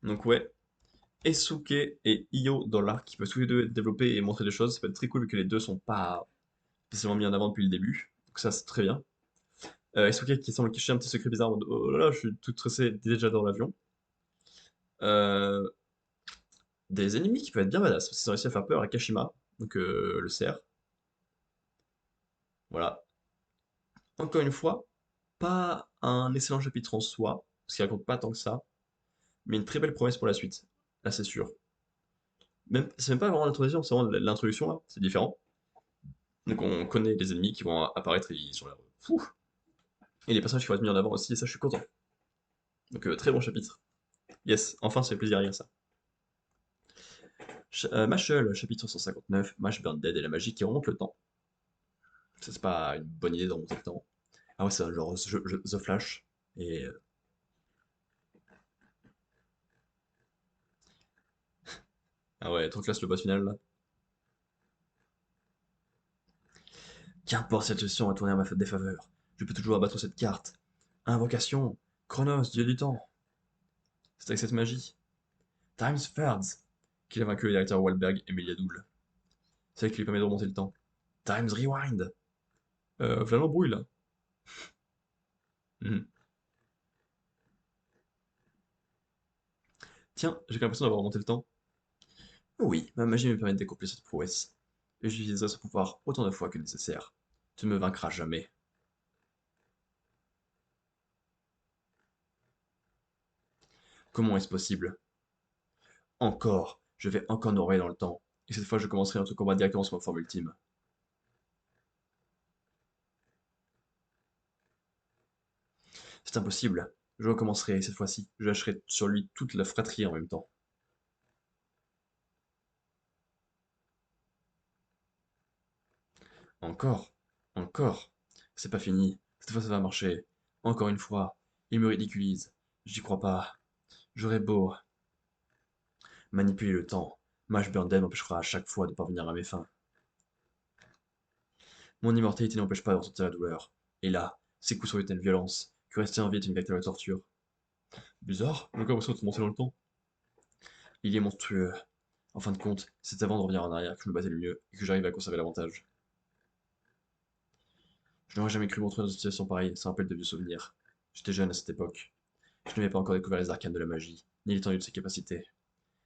Donc ouais, Esuke et Io dans l'arc qui peuvent tous les deux être développés et montrer des choses. Ça peut être très cool vu que les deux sont pas spécialement mis en avant depuis le début. Donc ça, c'est très bien. Esuke qui semble cacher un petit secret bizarre en mode oh là là, je suis tout stressé déjà dans l'avion. Euh, des ennemis qui peuvent être bien badass, parce qu'ils ont réussi à faire peur à Kashima, donc le cerf. Voilà. Encore une fois, pas un excellent chapitre en soi, parce qu'il raconte pas tant que ça, mais une très belle promesse pour la suite. Là, c'est sûr. Même, c'est même pas vraiment l'introduction, c'est vraiment l'introduction, là, c'est différent. Donc on connaît les ennemis qui vont apparaître et ils sont là. Fou. Et les personnages qui vont être mis en avant aussi, et ça, je suis content. Donc très bon chapitre. Yes, enfin, ça fait plaisir à lire ça. Mashal, chapitre 159, Mash Burn Dead et la magie qui remonte le temps. Ça, c'est pas une bonne idée de remonter le temps. Ah ouais, c'est un genre The Flash. Et ah ouais, trop classe le boss final là. Qu'importe cette gestion a tourné à ma défaveur. Je peux toujours abattre cette carte. Invocation. Chronos, dieu du temps. C'est avec cette magie. Times Thirds. Qu'il a vaincu les directeurs Wahlberg et Meliadoul. C'est elle qui lui permet de remonter le temps. Times Rewind. Voilà l'embrouille là. Mhm. Tiens, j'ai l'impression d'avoir remonté le temps. Oui, ma magie me permet de découpler cette prouesse. Et j'utiliserai ce pouvoir autant de fois que nécessaire. Tu ne me vaincras jamais. Comment est-ce possible? Encore. Je vais encore nous dans le temps. Et cette fois, je commencerai notre combat directement sur ma forme ultime. C'est impossible. Je recommencerai, et cette fois-ci, je lâcherai sur lui toute la fratrie en même temps. Encore. Encore. C'est pas fini. Cette fois, ça va marcher. Encore une fois. Il me ridiculise. J'y crois pas. J'aurais beau manipuler le temps. Mash Burnden m'empêchera à chaque fois de parvenir à mes fins. Mon immortalité n'empêche pas de ressentir la douleur. Et là, ces coups sont une telle violence que rester en vie est une véritable torture. Bizarre, j'ai encore l'impression de monter dans le temps. Il est monstrueux. En fin de compte, c'est avant de revenir en arrière que je me battais le mieux et que j'arrive à conserver l'avantage. Je n'aurais jamais cru me retrouver dans une situation pareille, ça rappelle de vieux souvenirs. J'étais jeune à cette époque. Je n'avais pas encore découvert les arcanes de la magie, ni l'étendue de ses capacités.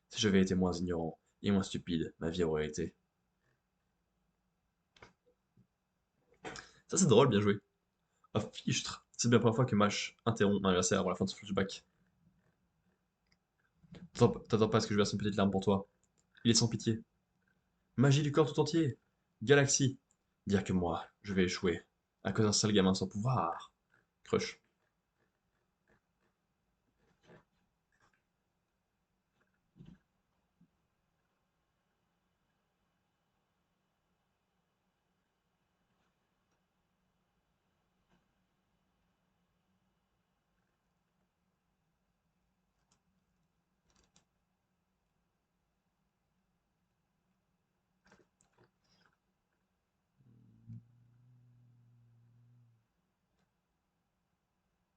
Si j'avais été moins ignorant et moins stupide, ma vie aurait été. Ça c'est drôle, bien joué. Ah fichtre, c'est bien la première fois que Mash interrompt un adversaire avant la fin de son flashback. T'attends pas à ce que je verse une petite larme pour toi. Il est sans pitié. Magie du corps tout entier. Galaxie. Dire que moi, je vais échouer. À cause d'un sale gamin sans pouvoir. Crush.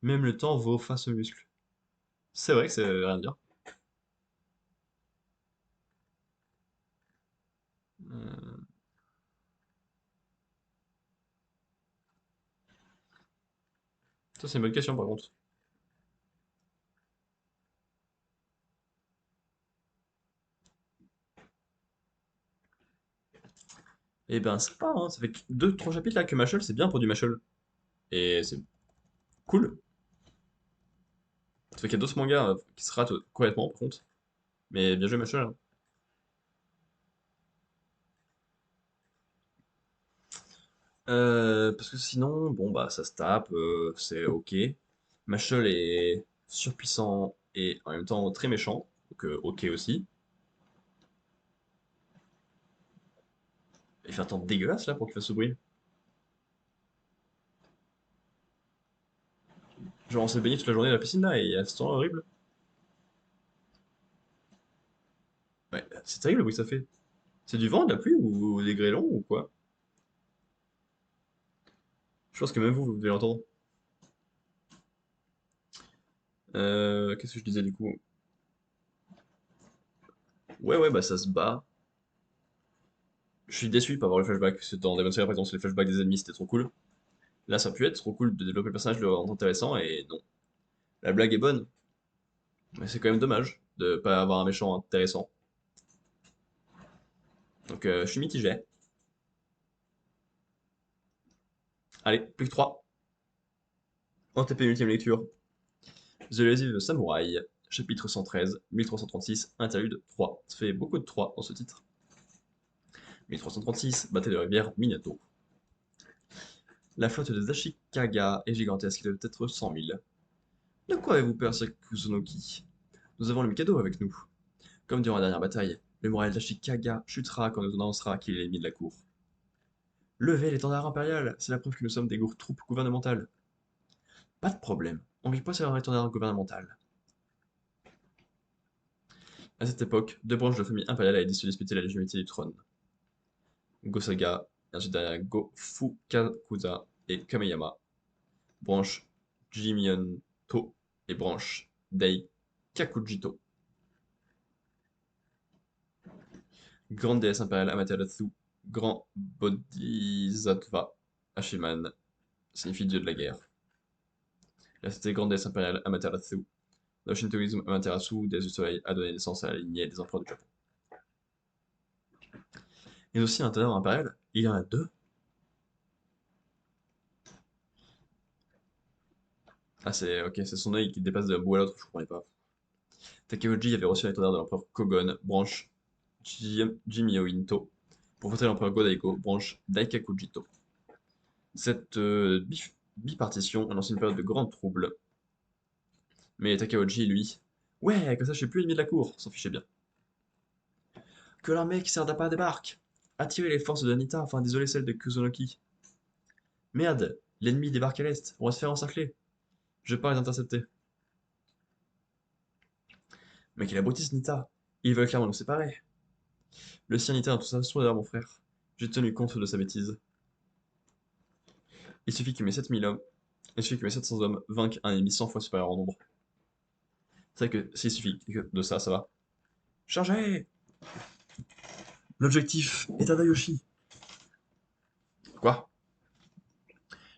Même le temps vaut face au muscle. C'est vrai que c'est rien à dire. Euh, Ça, c'est une bonne question par contre. Eh ben, c'est pas, hein. Ça fait 2-3 chapitres là que Machel, c'est bien pour du Machel. Et c'est cool. Ça fait qu'il y a d'autres mangas qui se ratent complètement, par contre. Mais bien joué, Machel, hein. Parce que sinon, bon, bah, ça se tape, c'est ok. Machel est surpuissant et en même temps très méchant, donc ok aussi. Il fait un temps dégueulasse là pour qu'il fasse ce bruit. Genre, on s'est baigné toute la journée à la piscine là et il y a ce temps horrible. Ouais, c'est terrible le bruit que ça fait. C'est du vent, de la pluie ou des grêlons ou quoi? Je pense que même vous, vous devez l'entendre. Qu'est-ce que je disais du coup? Ouais, ouais, bah ça se bat. Je suis déçu de pas avoir le flashback, parce que dans Demon Slayer, par exemple, les flashbacks des ennemis, c'était trop cool. Là, ça a pu être trop cool de développer le personnage, de le rendre intéressant, et non. La blague est bonne, mais c'est quand même dommage de pas avoir un méchant intéressant. Donc, je suis mitigé. Allez, plus que 3. Antépénultième lecture. The Elusive Samurai, chapitre 113, 1336, interlude 3. Ça fait beaucoup de 3 dans ce titre. 1336, bataille de rivière Minato. La flotte des Ashikaga est gigantesque, il doit être 100 000. De quoi avez-vous peur, Sir Kusunoki? Nous avons le Mikado avec nous. Comme durant la dernière bataille, le moral d'Ashikaga chutera quand on nous annoncera qu'il est l'ennemi de la cour. Levez l'étendard impérial, c'est la preuve que nous sommes des troupes gouvernementales. Pas de problème, on vit pas sur un étendard gouvernemental. À cette époque, deux branches de la famille impériale avaient décidé de disputer la légitimité du trône. Go-Saga, et ensuite derrière Go-Fukakusa et Kameyama, branche Jimionto et branche Daikakujito. Grande déesse impériale Amaterasu, grand bodhisattva, Hachiman, signifie dieu de la guerre. La cité grande déesse impériale Amaterasu. Dans le shintoïsme, Amaterasu, déesse du soleil, a donné naissance à la lignée des empereurs du Japon. Il y a aussi un tonnerre impérial, il y en a deux. Ah, c'est ok, c'est son œil qui dépasse d'un bout à l'autre, je comprenais pas. Takeoji avait reçu un tonnerre de l'empereur Kogon, branche Jimyo-Into, pour voter l'empereur Go-Daigo, branche Daikakujito. Cette bipartition annonce une période de grands troubles. Mais Takeoji, lui, ouais, comme ça je suis plus ennemi de la cour, s'en fichait bien. Que l'armée qui sert d'appât débarque! Attirez les forces de Nita afin d'isoler celles de Kusunoki. Merde, l'ennemi débarque à l'est, on va se faire encercler. Je pars les intercepter. Mais qu'il abrutisse Nita, ils veulent clairement nous séparer. Le sien Nita dans tout ça se trouve derrière mon frère. J'ai tenu compte de sa bêtise. Il suffit que mes 7000 hommes, il suffit que mes 700 hommes vainquent un ennemi 100 fois supérieur en nombre. C'est vrai que s'il suffit de ça, ça va. Chargez! L'objectif est Tadayoshi. Quoi?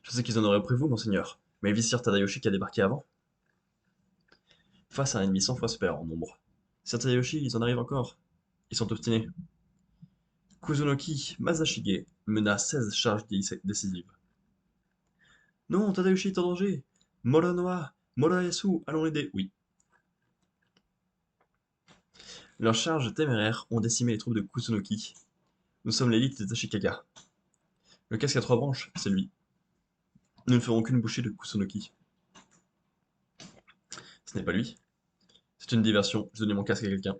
Je sais qu'ils en auraient prévu, monseigneur, mais le vice-sire Tadayoshi qui a débarqué avant. Face à un ennemi 100 fois supérieur en nombre. Sir Tadayoshi, ils en arrivent encore. Ils sont obstinés. Kuzunoki Masashige mena 16 charges décisives. Non, Tadayoshi est en danger. Moronoa, Moroyasu, allons l'aider. Oui. Leurs charges téméraires ont décimé les troupes de Kusunoki. Nous sommes l'élite des Ashikaga. Le casque à trois branches, c'est lui. Nous ne ferons qu'une bouchée de Kusunoki. Ce n'est pas lui. C'est une diversion. Je donnais mon casque à quelqu'un.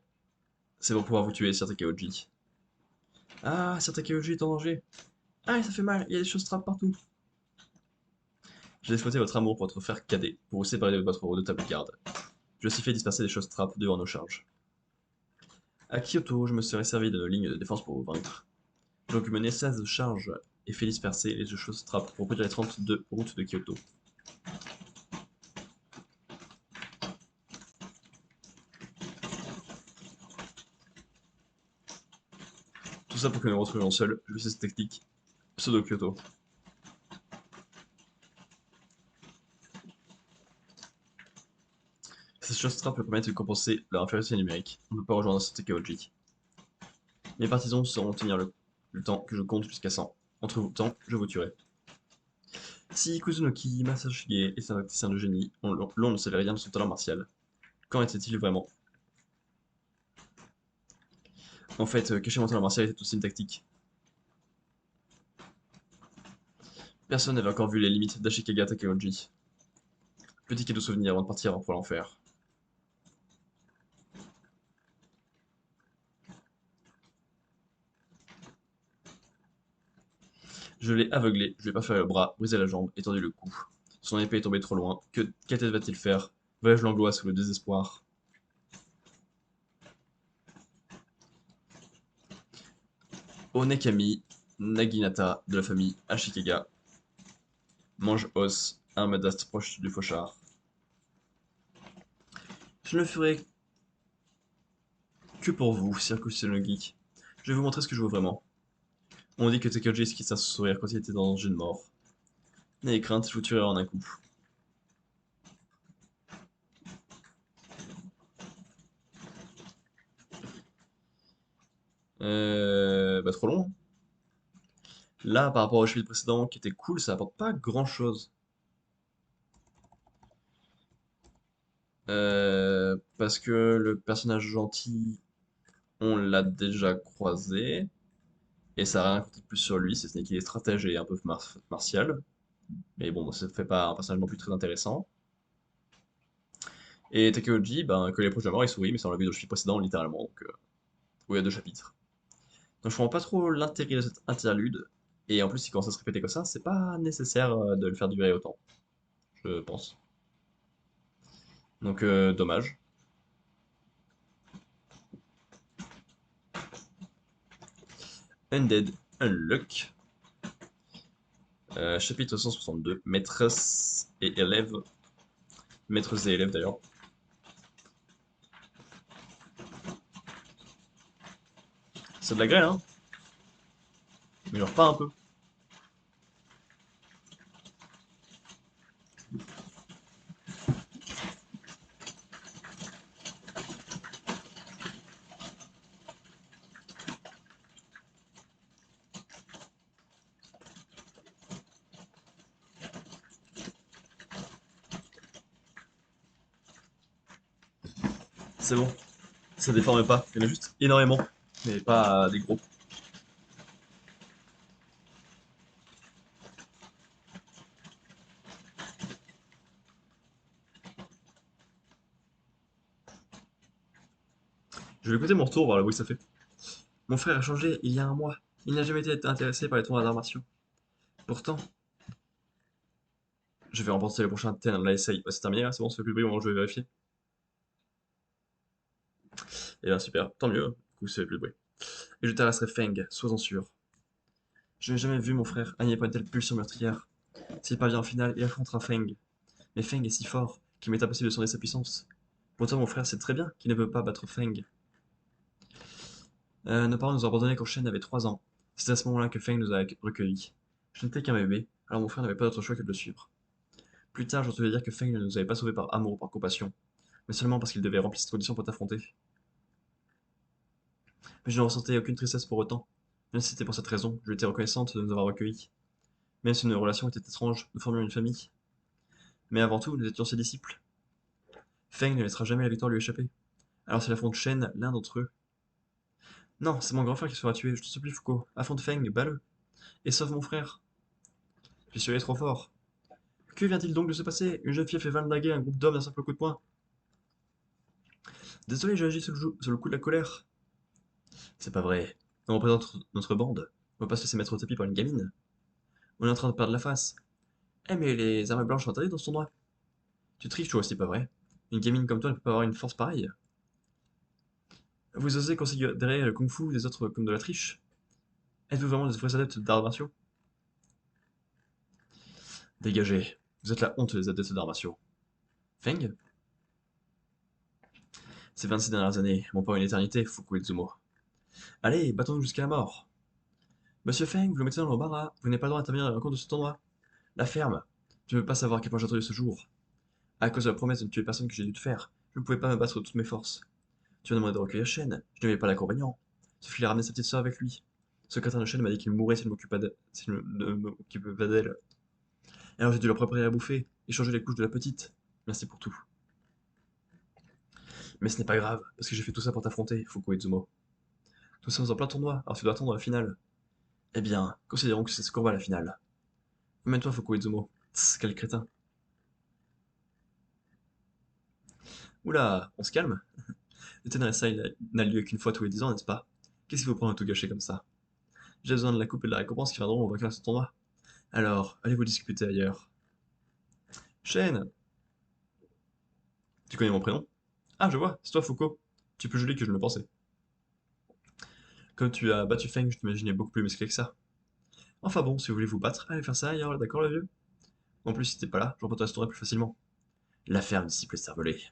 C'est pour pouvoir vous tuer, Sir Takeoji. Ah, Sir Takeoji est en danger. Ah, ça fait mal, il y a des choses trappes partout. J'ai exploité votre amour pour votre frère cadet, pour vous séparer de votre redoutable garde. Je aussi fait disperser des choses trappes devant nos charges. À Kyoto, je me serais servi de nos lignes de défense pour vous vaincre. J'ai donc mené 16 charges et fait disperser les choses trappes pour produire les 32 routes de Kyoto. Tout ça pour que nous nous retrouvions seuls, je sais cette technique. Pseudo-Kyoto. Ces choses trappes permettent de compenser leur infériorité numérique. On ne peut pas rejoindre Satekeoji. Mes partisans sauront tenir le temps que je compte jusqu'à 100. Entre vous temps, je vous tuerai. Si Kuzunoki Masashige est un tacticien de génie, l'on ne savait rien de son talent martial. Qu'en était-il vraiment? En fait, cacher mon talent martial était aussi une tactique. Personne n'avait encore vu les limites d'Ashikaga Takeuchi. Petit cadeau souvenir avant de partir pour l'enfer. Je l'ai aveuglé, je lui ai perforé le bras, brisé la jambe et tordu le cou. Son épée est tombée trop loin. Qu'Atet va-t-il faire? Vais-je l'angoisse ou le désespoir? Onekami, Naginata de la famille Ashikaga, mange os, un madastre proche du fauchard. Je ne le ferai que pour vous, Circus Tsunogi. Je vais vous montrer ce que je veux vraiment. On dit que Takeuchi esquissa son sourire quand il était dans un jeu de mort. N'ayez crainte, je vous tuerai en un coup. Bah trop long. Là, par rapport au chapitre précédent, qui était cool, ça apporte pas grand-chose. Parce que le personnage gentil, on l'a déjà croisé, et ça n'a rien compté de plus sur lui, si ce n'est qu'il est stratège et un peu martial. Mais bon, ça ne fait pas un personnage non plus très intéressant. Et Takeuchi, ben, que les proches de la mort, il sourit, mais ça on l'a vu dans le chapitre précédent, littéralement, donc, où il y a deux chapitres. Donc je comprends pas trop l'intérêt de cette interlude, et en plus, il commence à se répéter comme ça, c'est pas nécessaire de le faire durer autant, je pense. Donc, dommage. Undead Unluck, chapitre 162, maîtresse et élève, maîtresse et élève d'ailleurs. C'est de la grêle, hein, mais genre pas un peu. C'est bon, ça déforme pas, il y en a juste énormément, mais pas des gros. Je vais écouter mon retour, voir le bruit que ça fait. Mon frère a changé il y a un mois. Il n'a jamais été intéressé par les tournois d'arts martiaux. Pourtant, je vais remporter le prochain Ten à l'ASI. C'est terminé là, c'est bon, ça fait plus de bruit au moment où je vais vérifier. Et là, super, tant mieux, du coup, ça fait plus de bruit. Et je terrasserai Feng, sois-en sûr. Je n'ai jamais vu mon frère animé par une telle pulsion meurtrière. S'il parvient en finale, il affrontera Feng. Mais Feng est si fort qu'il m'est impossible de sonder sa puissance. Pourtant, mon frère sait très bien qu'il ne peut pas battre Feng. Nos parents nous ont abandonnés quand Shen avait 3 ans. C'est à ce moment-là que Feng nous a recueillis. Je n'étais qu'un bébé, alors mon frère n'avait pas d'autre choix que de le suivre. Plus tard, j'entendais dire que Feng ne nous avait pas sauvés par amour ou par compassion, mais seulement parce qu'il devait remplir cette condition pour t'affronter. Mais je ne ressentais aucune tristesse pour autant. Même si c'était pour cette raison, je lui étais reconnaissante de nous avoir recueillis. Même si nos relations étaient étranges, nous formions une famille. Mais avant tout, nous étions ses disciples. Feng ne laissera jamais la victoire lui échapper. Alors s'il affronte Shen, l'un d'entre eux. Non, c'est mon grand frère qui sera tué, je te supplie, Foucault. Affronte Feng, bats-le. Et sauve mon frère. Je suis trop fort. Que vient-il donc de se passer? Une jeune fille a fait valdinguer un groupe d'hommes d'un simple coup de poing. Désolé, j'ai agi sur le coup de la colère. C'est pas vrai. On représente notre bande. On va pas se laisser mettre au tapis par une gamine. On est en train de perdre la face. Eh mais les armes blanches sont interdites dans ce tournoi. Tu triches toi aussi, pas vrai? Une gamine comme toi ne peut pas avoir une force pareille. Vous osez considérer le kung-fu des autres comme de la triche? Êtes-vous vraiment des vrais adeptes d'arts martiaux? Dégagez. Vous êtes la honte des adeptes d'arts martiaux. Feng? Ces 26 dernières années m'ont pas une éternité, Fuku Izumo. Allez, battons-nous jusqu'à la mort. Monsieur Feng, vous le mettez dans l'embarras. Vous n'avez pas le droit d'intervenir dans le cours de ce tournoi. La ferme. Tu ne veux pas savoir à quel point j'ai attendu ce jour. À cause de la promesse de ne tuer personne que j'ai dû te faire, je ne pouvais pas me battre de toutes mes forces. Tu m'as demandé de recueillir Shen. Je n'avais pas l'inconvénient. Sauf qu'il a ramené sa petite sœur avec lui. Ce secrétaire de Shen m'a dit qu'il mourrait s'il ne m'occupait pas d'elle. Alors j'ai dû leur préparer à bouffer et changer les couches de la petite. Merci pour tout. Mais ce n'est pas grave, parce que j'ai fait tout ça pour t'affronter, Fuko Izumo. Nous sommes en plein tournoi, alors tu dois attendre la finale. Eh bien, considérons que c'est ce combat la finale. Amène-toi, Fuko Izumo. Tss, quel crétin. Oula, on se calme? Le Tenressa n'a lieu qu'une fois tous les 10 ans, n'est-ce pas? Qu'est-ce qu'il faut prendre à tout gâcher comme ça? J'ai besoin de la coupe et de la récompense qui viendront au vainqueur de ce tournoi. Alors, allez vous discuter ailleurs. Shane, tu connais mon prénom? Ah, je vois, c'est toi, Foucault. Tu es plus joli que je ne le pensais. Comme tu as battu Feng, je t'imaginais beaucoup plus musclé que ça. Enfin bon, si vous voulez vous battre, allez faire ça ailleurs, d'accord, le vieux? En plus, si t'es pas là, je remporterai ce tournoi plus facilement. La ferme disciple est cervelée.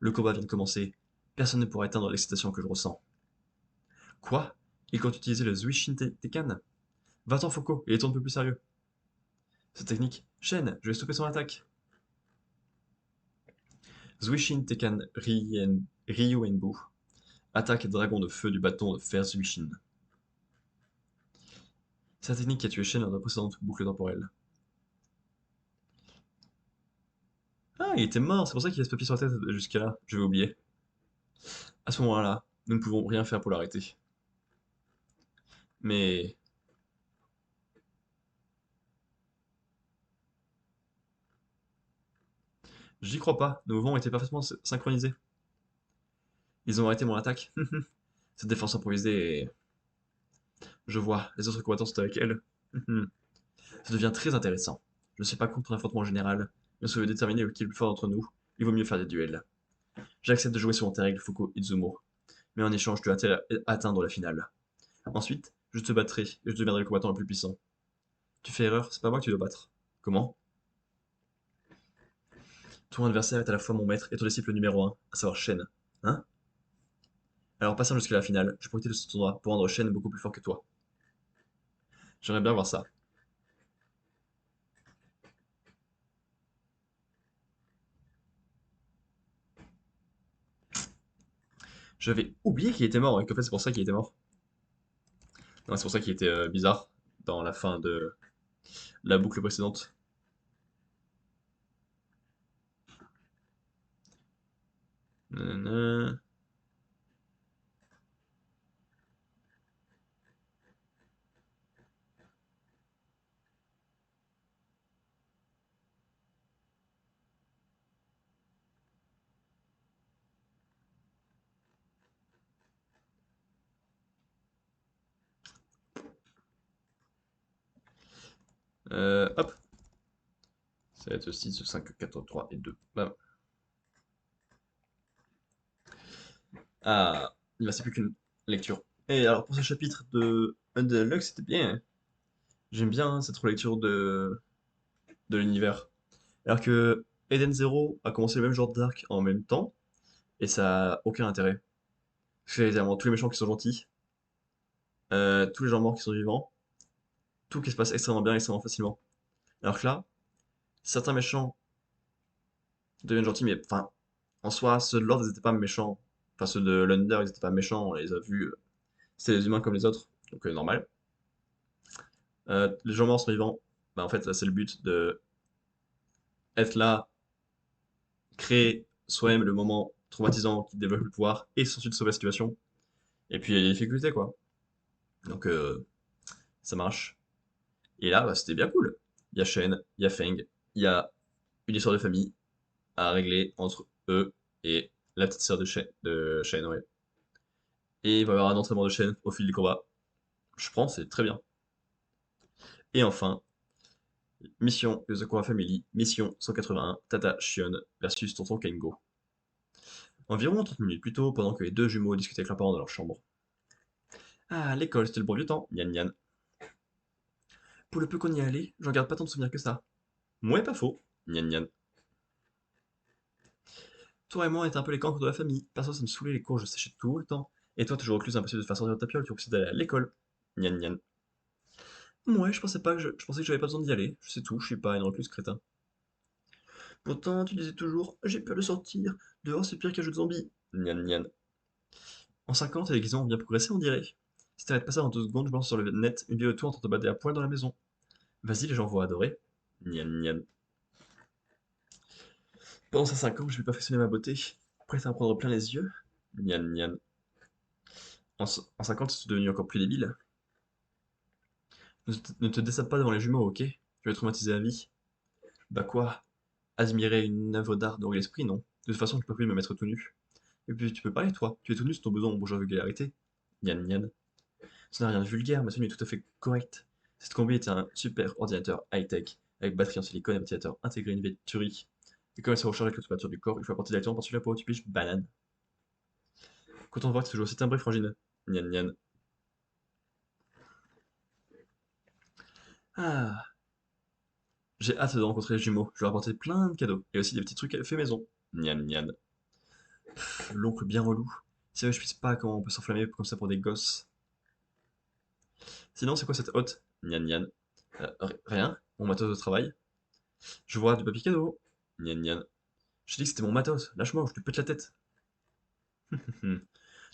Le combat vient de commencer. Personne ne pourra éteindre l'excitation que je ressens. Quoi? Il compte utiliser le Zuishin Tekan? Va-t'en, Foucault, il est temps de peu plus sérieux. Cette technique, Shen, je vais stopper son attaque. Zuishin Tekan Ryuenbu. Attaque dragon de feu du bâton de fer Zuishin. C'est la technique qui a tué Shen lors de la précédente boucle temporelle. Ah, il était mort, c'est pour ça qu'il a ce papier sur la tête jusqu'à là. Je vais oublier. À ce moment-là, nous ne pouvons rien faire pour l'arrêter. Mais j'y crois pas, nos mouvements étaient parfaitement synchronisés. Ils ont arrêté mon attaque. Cette défense improvisée est... Je vois, les autres combattants sont avec elle. Ça devient très intéressant. Je ne suis pas contre un affrontement général, mais si on veut déterminer qui est le plus fort d'entre nous, il vaut mieux faire des duels. J'accepte de jouer selon tes règles, Fuko Izumo, mais en échange, tu dois atteindre la finale. Ensuite, je te battrai et je deviendrai le combattant le plus puissant. Tu fais erreur, c'est pas moi que tu dois battre. Comment? Ton adversaire est à la fois mon maître et ton disciple numéro un, à savoir Shen. Hein? Alors passons jusqu'à la finale, je profite de ce tournoi pour rendre Shen beaucoup plus fort que toi. J'aimerais bien voir ça. J'avais oublié qu'il était mort et qu'en fait c'est pour ça qu'il était mort. Non, c'est pour ça qu'il était bizarre dans la fin de la boucle précédente. Nanana. Hop. Ça va être 6, 5, 4, 3 et 2. Bam. Ah, il ne reste plus qu'une lecture. Et alors pour ce chapitre de Undead c'était bien, hein. J'aime bien cette relecture de l'univers. Alors que Eden Zero a commencé le même genre d'arc en même temps, et ça a aucun intérêt. Parce qu'il y a littéralement tous les méchants qui sont gentils, tous les gens morts qui sont vivants, tout qui se passe extrêmement bien, extrêmement facilement. Alors que là, certains méchants deviennent gentils, mais enfin, en soi, ceux de l'ordre, ils étaient pas méchants. Enfin, ceux de l'Under, ils étaient pas méchants, on les a vus. C'était des humains comme les autres, donc normal. Les gens morts sont vivants, bah en fait, là, c'est le but de être là, créer soi-même le moment traumatisant qui développe le pouvoir, et ensuite sauver la situation. Et puis, il y a des difficultés, quoi. Donc, ça marche. Et là, bah, c'était bien cool. Il y a Shen, il y a Feng, il y a une histoire de famille à régler entre eux et la petite sœur de Shen, ouais. Et il va y avoir un entraînement de Shen au fil du combat. Je pense, c'est très bien. Et enfin, mission Yozakura Family, mission 181, Tata Shion versus Tonton Kengo. Environ 30 minutes plus tôt, pendant que les deux jumeaux discutaient avec leurs parents dans leur chambre. Ah, l'école, c'était le bon vieux temps, Nyan Nyan. Pour le peu qu'on y est allé, j'en garde pas tant de souvenirs que ça. Moi, pas faux, Nyan Nyan. Toi et moi, on était un peu les cancres de la famille. Perso, ça me saoulait les cours, je séchais tout le temps. Et toi, toujours recluse, impossible de te faire sortir de ta piole, tu refusais d'aller à l'école. Nyan Nyan. Ouais, je pensais pas que je pensais que j'avais pas besoin d'y aller. Je sais tout, je suis pas une recluse crétin. Pourtant, tu disais toujours, j'ai peur de sortir. Dehors, c'est pire qu'un jeu de zombies. Nyan Nyan. En 5 ans, tes déguisements ont bien progressé, on dirait. Si t'arrêtes pas ça en 2 secondes, je lance sur le net une vidéo de toi en train de te battre à poil dans la maison. Vas-y, les gens vont adorer. Nian, nian. Pendant ces 5 ans, je vais perfectionner ma beauté. Prête à en prendre plein les yeux? Nian, nian. En 50, c'est devenu encore plus débile. Ne te désappe pas devant les jumeaux, ok? Je vais te traumatiser à vie. Bah quoi? Admirer une œuvre d'art dans l'esprit, non? De toute façon, tu peux plus me mettre tout nu. Et puis tu peux parler, toi. Tu es tout nu sur ton besoin en bourgeois vulgarité. Nian, nian. Ça n'a rien de vulgaire, ma tenue est tout à fait correcte. Cette combi est un super ordinateur high-tech, avec batterie en silicone et ventilateur intégré, une tuerie. Et comme elle se recharge avec l'automature du corps, il faut la porter directement par-dessus la peau, tu piges, banane. Content de voir que tu es toujours aussi timbré, frangine. Nian, nian. Ah, j'ai hâte de rencontrer les jumeaux. Je vais leur apporter plein de cadeaux, et aussi des petits trucs faits maison. Nian, nian. L'oncle bien relou. C'est vrai, je puisse pas comment on peut s'enflammer comme ça pour des gosses. Sinon, c'est quoi cette hotte? Nian, nian. Rien, mon matos de travail. Je vois du papier cadeau. Nian, nian. Je t'ai dit que c'était mon matos, lâche-moi ou je te pète la tête.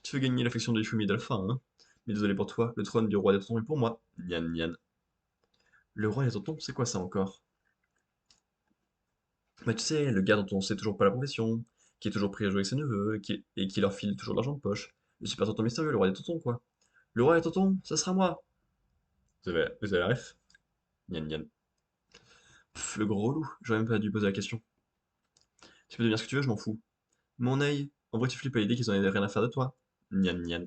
Tu veux gagner l'affection de Ishumi d'Alpha, hein? Mais désolé pour toi, le trône du roi des tontons est pour moi. Nian, nian. Le roi des tontons, c'est quoi ça encore? Bah tu sais, le gars dont on sait toujours pas la profession, qui est toujours pris à jouer avec ses neveux, et qui leur file toujours de l'argent de poche. Le super tonton mystérieux, le roi des tontons, quoi. Le roi des tontons, ça sera moi. Vous avez la ref? Nian, nian. Le gros relou, j'aurais même pas dû poser la question. Tu peux devenir ce que tu veux, je m'en fous. Mon œil, en vrai tu flippes à l'idée qu'ils en aient rien à faire de toi. Nian, nian.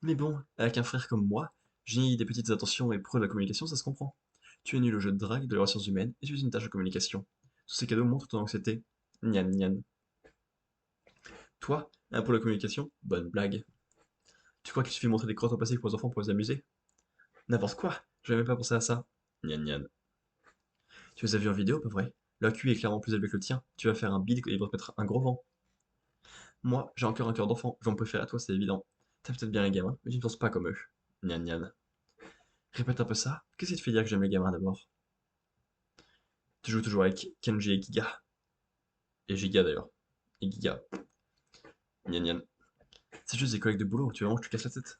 Mais bon, avec un frère comme moi, génie des petites attentions et pro de la communication, ça se comprend. Tu es nul au jeu de drague, de les relations humaines, et tu es une tâche de communication. Tous ces cadeaux montrent ton anxiété. Nian, nian. Toi, un pro de la communication? Bonne blague. Tu crois qu'il suffit de montrer des crottes au passé pour les enfants pour les amuser? N'importe quoi, j'avais même pas pensé à ça. Nian, nian. Tu les as vus en vidéo, pas vrai? Leur QI est clairement plus élevé que le tien. Tu vas faire un bide et ils vont te mettre un gros vent. Moi, j'ai encore un cœur d'enfant, je vais me préférer à toi, c'est évident. T'as peut-être bien les gamins, mais tu ne penses pas comme eux. Nian, nian. Répète un peu ça. Qu'est-ce qui te fait dire que j'aime les gamins d'abord? Tu joues toujours avec Kenji et Giga. Et Giga d'ailleurs. Et Giga. Gnan gnan. C'est juste des collègues de boulot, tu veux vraiment que je te casse la tête?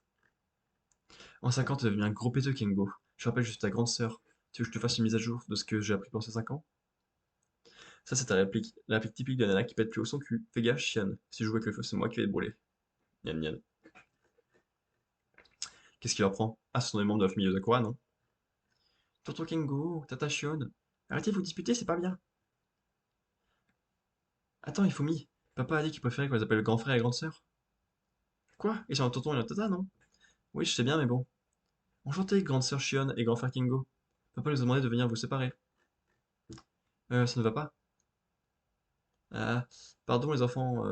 En 5 ans, t'es devenu un gros péteux, Kengo. Je rappelle, je suis ta grande sœur. Tu veux que je te fasse une mise à jour de ce que j'ai appris pendant ces 5 ans? Ça, c'est ta réplique. La réplique typique de nana qui pète plus haut son cul. Fais gaffe, chienne. Si je joue avec le feu, c'est moi qui vais te brûler. Gnan gnan. Qu'est-ce qu'il leur prend? Ah, ce sont des membres de la famille Yozakura, non? Tonton Kengo, Tata Shion. Arrêtez de vous disputer, c'est pas bien. Attends, Ifumi. Papa a dit qu'il préférait qu'on les appelle grand frère et grande sœur. Quoi? Ils sont un tonton et un tata, non? Oui, je sais bien, mais bon. Enchanté, grande sœur Shion et grand frère Kingo. Papa nous a demandé de venir vous séparer. Ça ne va pas? Ah, pardon les enfants,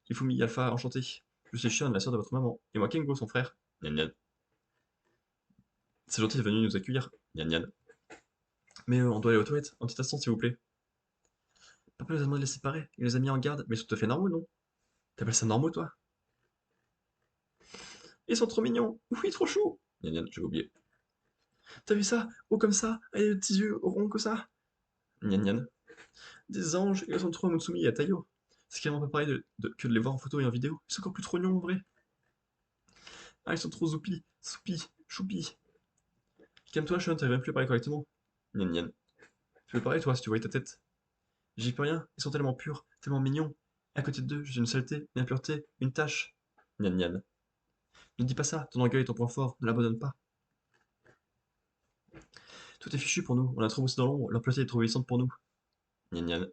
Ifumi, Alpha, enchanté. Je suis Shion, la sœur de votre maman. Et moi Kingo, son frère. Gnan gnan. C'est gentil de venir nous accueillir. Gnan gnan. Mais on doit aller aux toilettes. Un petit instant, s'il vous plaît. Papa nous a demandé de les séparer. Il les a mis en garde. Mais ils sont tout à fait normaux, non? T'appelles ça normaux, toi? Ils sont trop mignons. Oui, trop chou. Gnan gnan, j'avais oublié. T'as vu ça? Haut comme ça, avec des petits yeux ronds comme ça. Gnan gnan. Des anges, ils sont trop à Mutsumi et à Tayo. C'est carrément pas pareil que de les voir en photo et en vidéo. Ils sont encore plus trop mignons en vrai. Ah, ils sont trop zoupis, soupis, choupis. Calme-toi, Sean, t'arrives même plus à parler correctement. Nian nian. Tu veux parler, toi, si tu voyais ta tête? J'y peux rien, ils sont tellement purs, tellement mignons. À côté d'eux, j'ai une saleté, une impureté, une tache. Nian nian. Ne dis pas ça, ton orgueil est ton point fort, ne l'abandonne pas. Tout est fichu pour nous, on a trop bossé dans l'ombre, leur place est trop obéissante pour nous. Nian nian.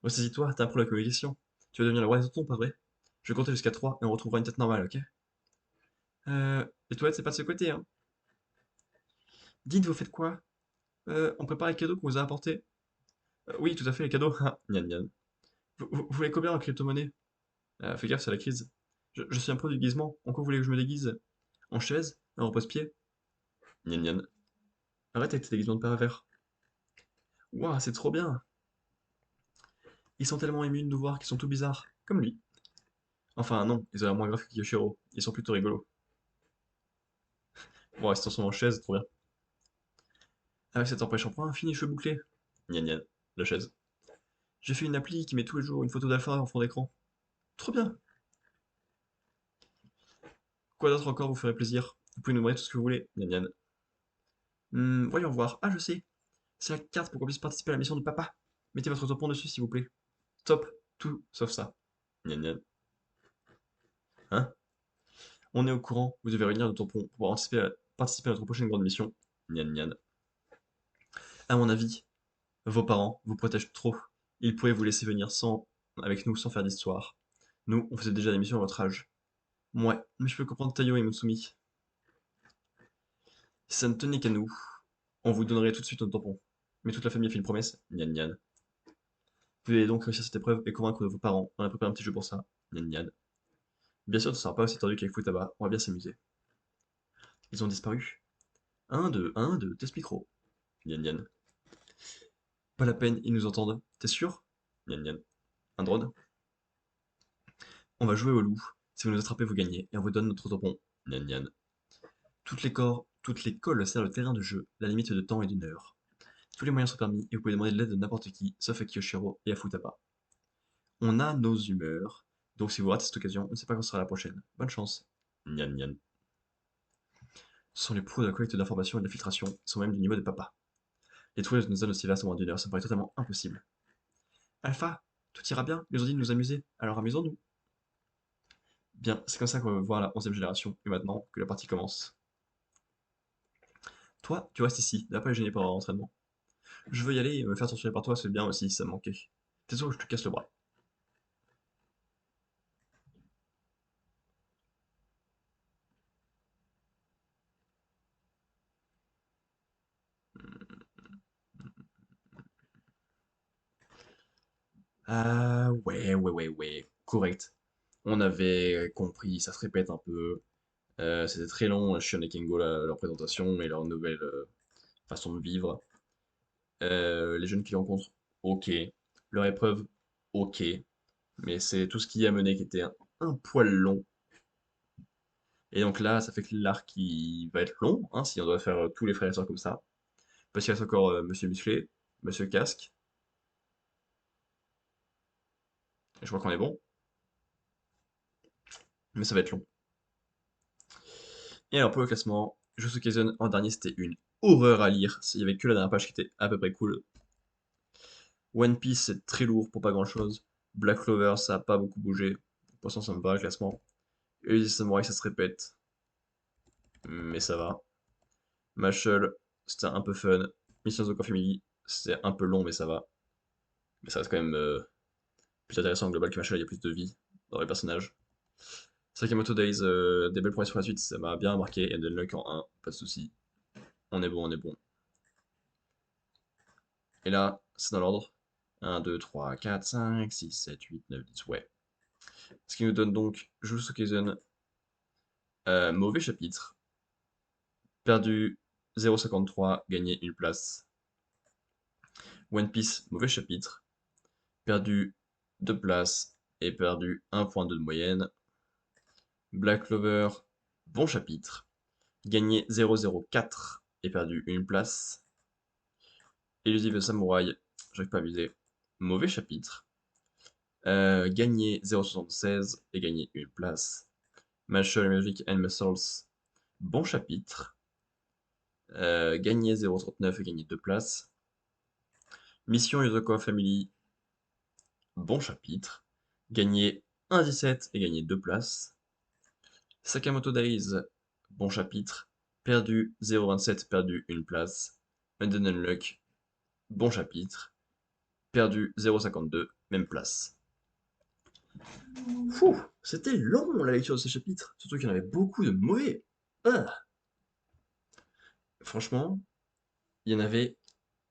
Ressaisis-toi, t'as un problème avec la communication. Tu vas devenir le roi des tontons, pas vrai? Je vais compter jusqu'à 3 et on retrouvera une tête normale, ok? Les toilettes, c'est pas de ce côté, hein. Dites, vous faites quoi? On prépare les cadeaux qu'on vous a apportés. Oui, tout à fait, les cadeaux. Nian nian. Vous voulez combien en crypto-monnaie? Fais gaffe, c'est la crise. Je suis un pro du déguisement. En quoi vous voulez que je me déguise? En chaise? En repose-pied? Nian nian. Arrête avec tes déguisements de pervers. Ouah, c'est trop bien. Ils sont tellement émus de nous voir qu'ils sont tout bizarres. Comme lui. Enfin, non, ils ont l'air moins graves que Kiyoshiro. Ils sont plutôt rigolos. Bon, restons en chaise, trop bien. Avec cet empêche-shampoing, fini cheveux bouclés. Nian nian. La chaise. J'ai fait une appli qui met tous les jours une photo d'Alpha en fond d'écran. Trop bien. Quoi d'autre encore vous ferait plaisir? Vous pouvez nous demander tout ce que vous voulez. Nian nian. Voyons voir. Ah, je sais. C'est la carte pour qu'on puisse participer à la mission de papa. Mettez votre tampon dessus, s'il vous plaît. Stop, tout sauf ça. Gnan gnan. Hein? On est au courant, vous devez réunir le tampon pour pouvoir participer à notre prochaine grande mission. Gnan gnan. À mon avis, vos parents vous protègent trop. Ils pourraient vous laisser venir avec nous sans faire d'histoire. Nous, on faisait déjà des missions à votre âge. Ouais, mais je peux comprendre Tayo et Mutsumi. Si ça ne tenait qu'à nous, on vous donnerait tout de suite un tampon. Mais toute la famille a fait une promesse. Gnan gnan. Vous allez donc réussir cette épreuve et convaincre vos parents. On a préparé un petit jeu pour ça. Gnan gnan. Bien sûr, ce sera pas aussi tendu qu'avec Futaba. On va bien s'amuser. Ils ont disparu. Un, deux, test micro. Gnan gnan. Pas la peine, ils nous entendent. T'es sûr? Gnan gnan. Un drone? On va jouer au loup. Si vous nous attrapez, vous gagnez. Et on vous donne notre tampon. Gnan gnan. Toutes les cols servent le terrain de jeu. La limite de temps est d'une heure. Tous les moyens sont permis et vous pouvez demander de l'aide de n'importe qui, sauf à Kiyoshiro et à Futaba. On a nos humeurs. Donc si vous ratez cette occasion, on ne sait pas quand sera la prochaine. Bonne chance. Gnan gnan. Ce sont les pros de la collecte d'informations et de la filtration. Ils sont même du niveau de papa. Les trouver dans une zone aussi vaste en moins d'une heure, ça me paraît totalement impossible. Alpha, tout ira bien, ils nous ont dit de nous amuser, alors amusons-nous. Bien, c'est comme ça qu'on va voir la 11e génération, et maintenant que la partie commence. Toi, tu restes ici, ne va pas les gêner pendant l'entraînement. Je veux y aller et me faire torturer par toi, c'est bien aussi, ça me manquait. T'es sûr que je te casse le bras? Ah, ouais, correct. On avait compris, ça se répète un peu. C'était très long, Shion et Kengo, leur présentation et leur nouvelle façon de vivre. Les jeunes qu'ils rencontrent, ok. Leur épreuve, ok. Mais c'est tout ce qui y a mené qui était un poil long. Et donc là, ça fait que l'arc il va être long, hein, si on doit faire tous les frères et sœurs comme ça. Parce qu'il reste encore Monsieur Musclé, Monsieur Casque, et je crois qu'on est bon, mais ça va être long. Et alors pour le classement, Jujutsu Kaisen en dernier c'était une horreur à lire, il y avait que la dernière page qui était à peu près cool. One Piece c'est très lourd pour pas grand chose. Black Clover ça a pas beaucoup bougé, pour l'instant ça me va le classement. Et les Samurai ça se répète, mais ça va. Mashal, c'était un peu fun. Mission of Family, c'était un peu long, mais ça va. Mais ça reste quand même plus intéressant en global que Mashal, il y a plus de vie dans les personnages. Sakamoto Days, des belles promesses pour la suite, ça m'a bien marqué. Et Unlock en 1, pas de soucis. On est bon, on est bon. Et là, c'est dans l'ordre. 1, 2, 3, 4, 5, 6, 7, 8, 9, 10, ouais. Ce qui nous donne donc Jujutsu Kaisen, mauvais chapitre. Perdu 0,53, gagné une place. One Piece, mauvais chapitre. Perdu 2 places et perdu 1,2 de moyenne. Black Clover, bon chapitre. Gagné 0,04 et perdu une place. Elusive Samouraï, j'arrive pas à viser. Mauvais chapitre. Gagné 0,76 et gagné une place. Martial Magic and Muscles, bon chapitre. Gagné 0,39 et gagné 2 places. Mission Yozoko Family, bon chapitre. Gagné 1,17 et gagné 2 places. Sakamoto Days, bon chapitre. Perdu 0,27, perdu une place. London Unlock, bon chapitre. Perdu 0,52, même place. Fou, c'était long la lecture de ce chapitre, surtout qu'il y en avait beaucoup de mauvais. Ah. Franchement, il y en avait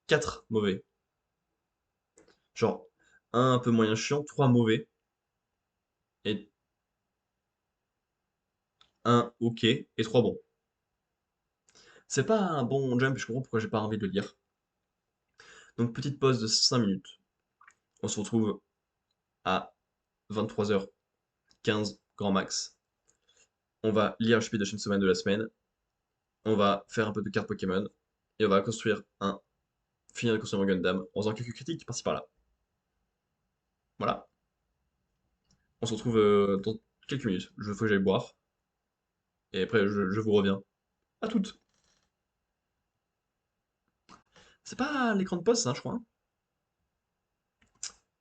4 mauvais. Genre, un peu moyen chiant, 3 mauvais, et un ok, et 3 bons. C'est pas un bon jump, je comprends pourquoi j'ai pas envie de le lire. Donc petite pause de 5 minutes. On se retrouve à 23h15, grand max. On va lire le chapitre de Chainsaw Man de la semaine. On va faire un peu de cartes Pokémon. Et on va finir de construire un Gundam en faisant quelques critiques par-ci par-là. Voilà. On se retrouve dans quelques minutes. Je faut que j'aille boire. Et après, je vous reviens. À toutes. C'est pas l'écran de pause, ça, je crois, hein?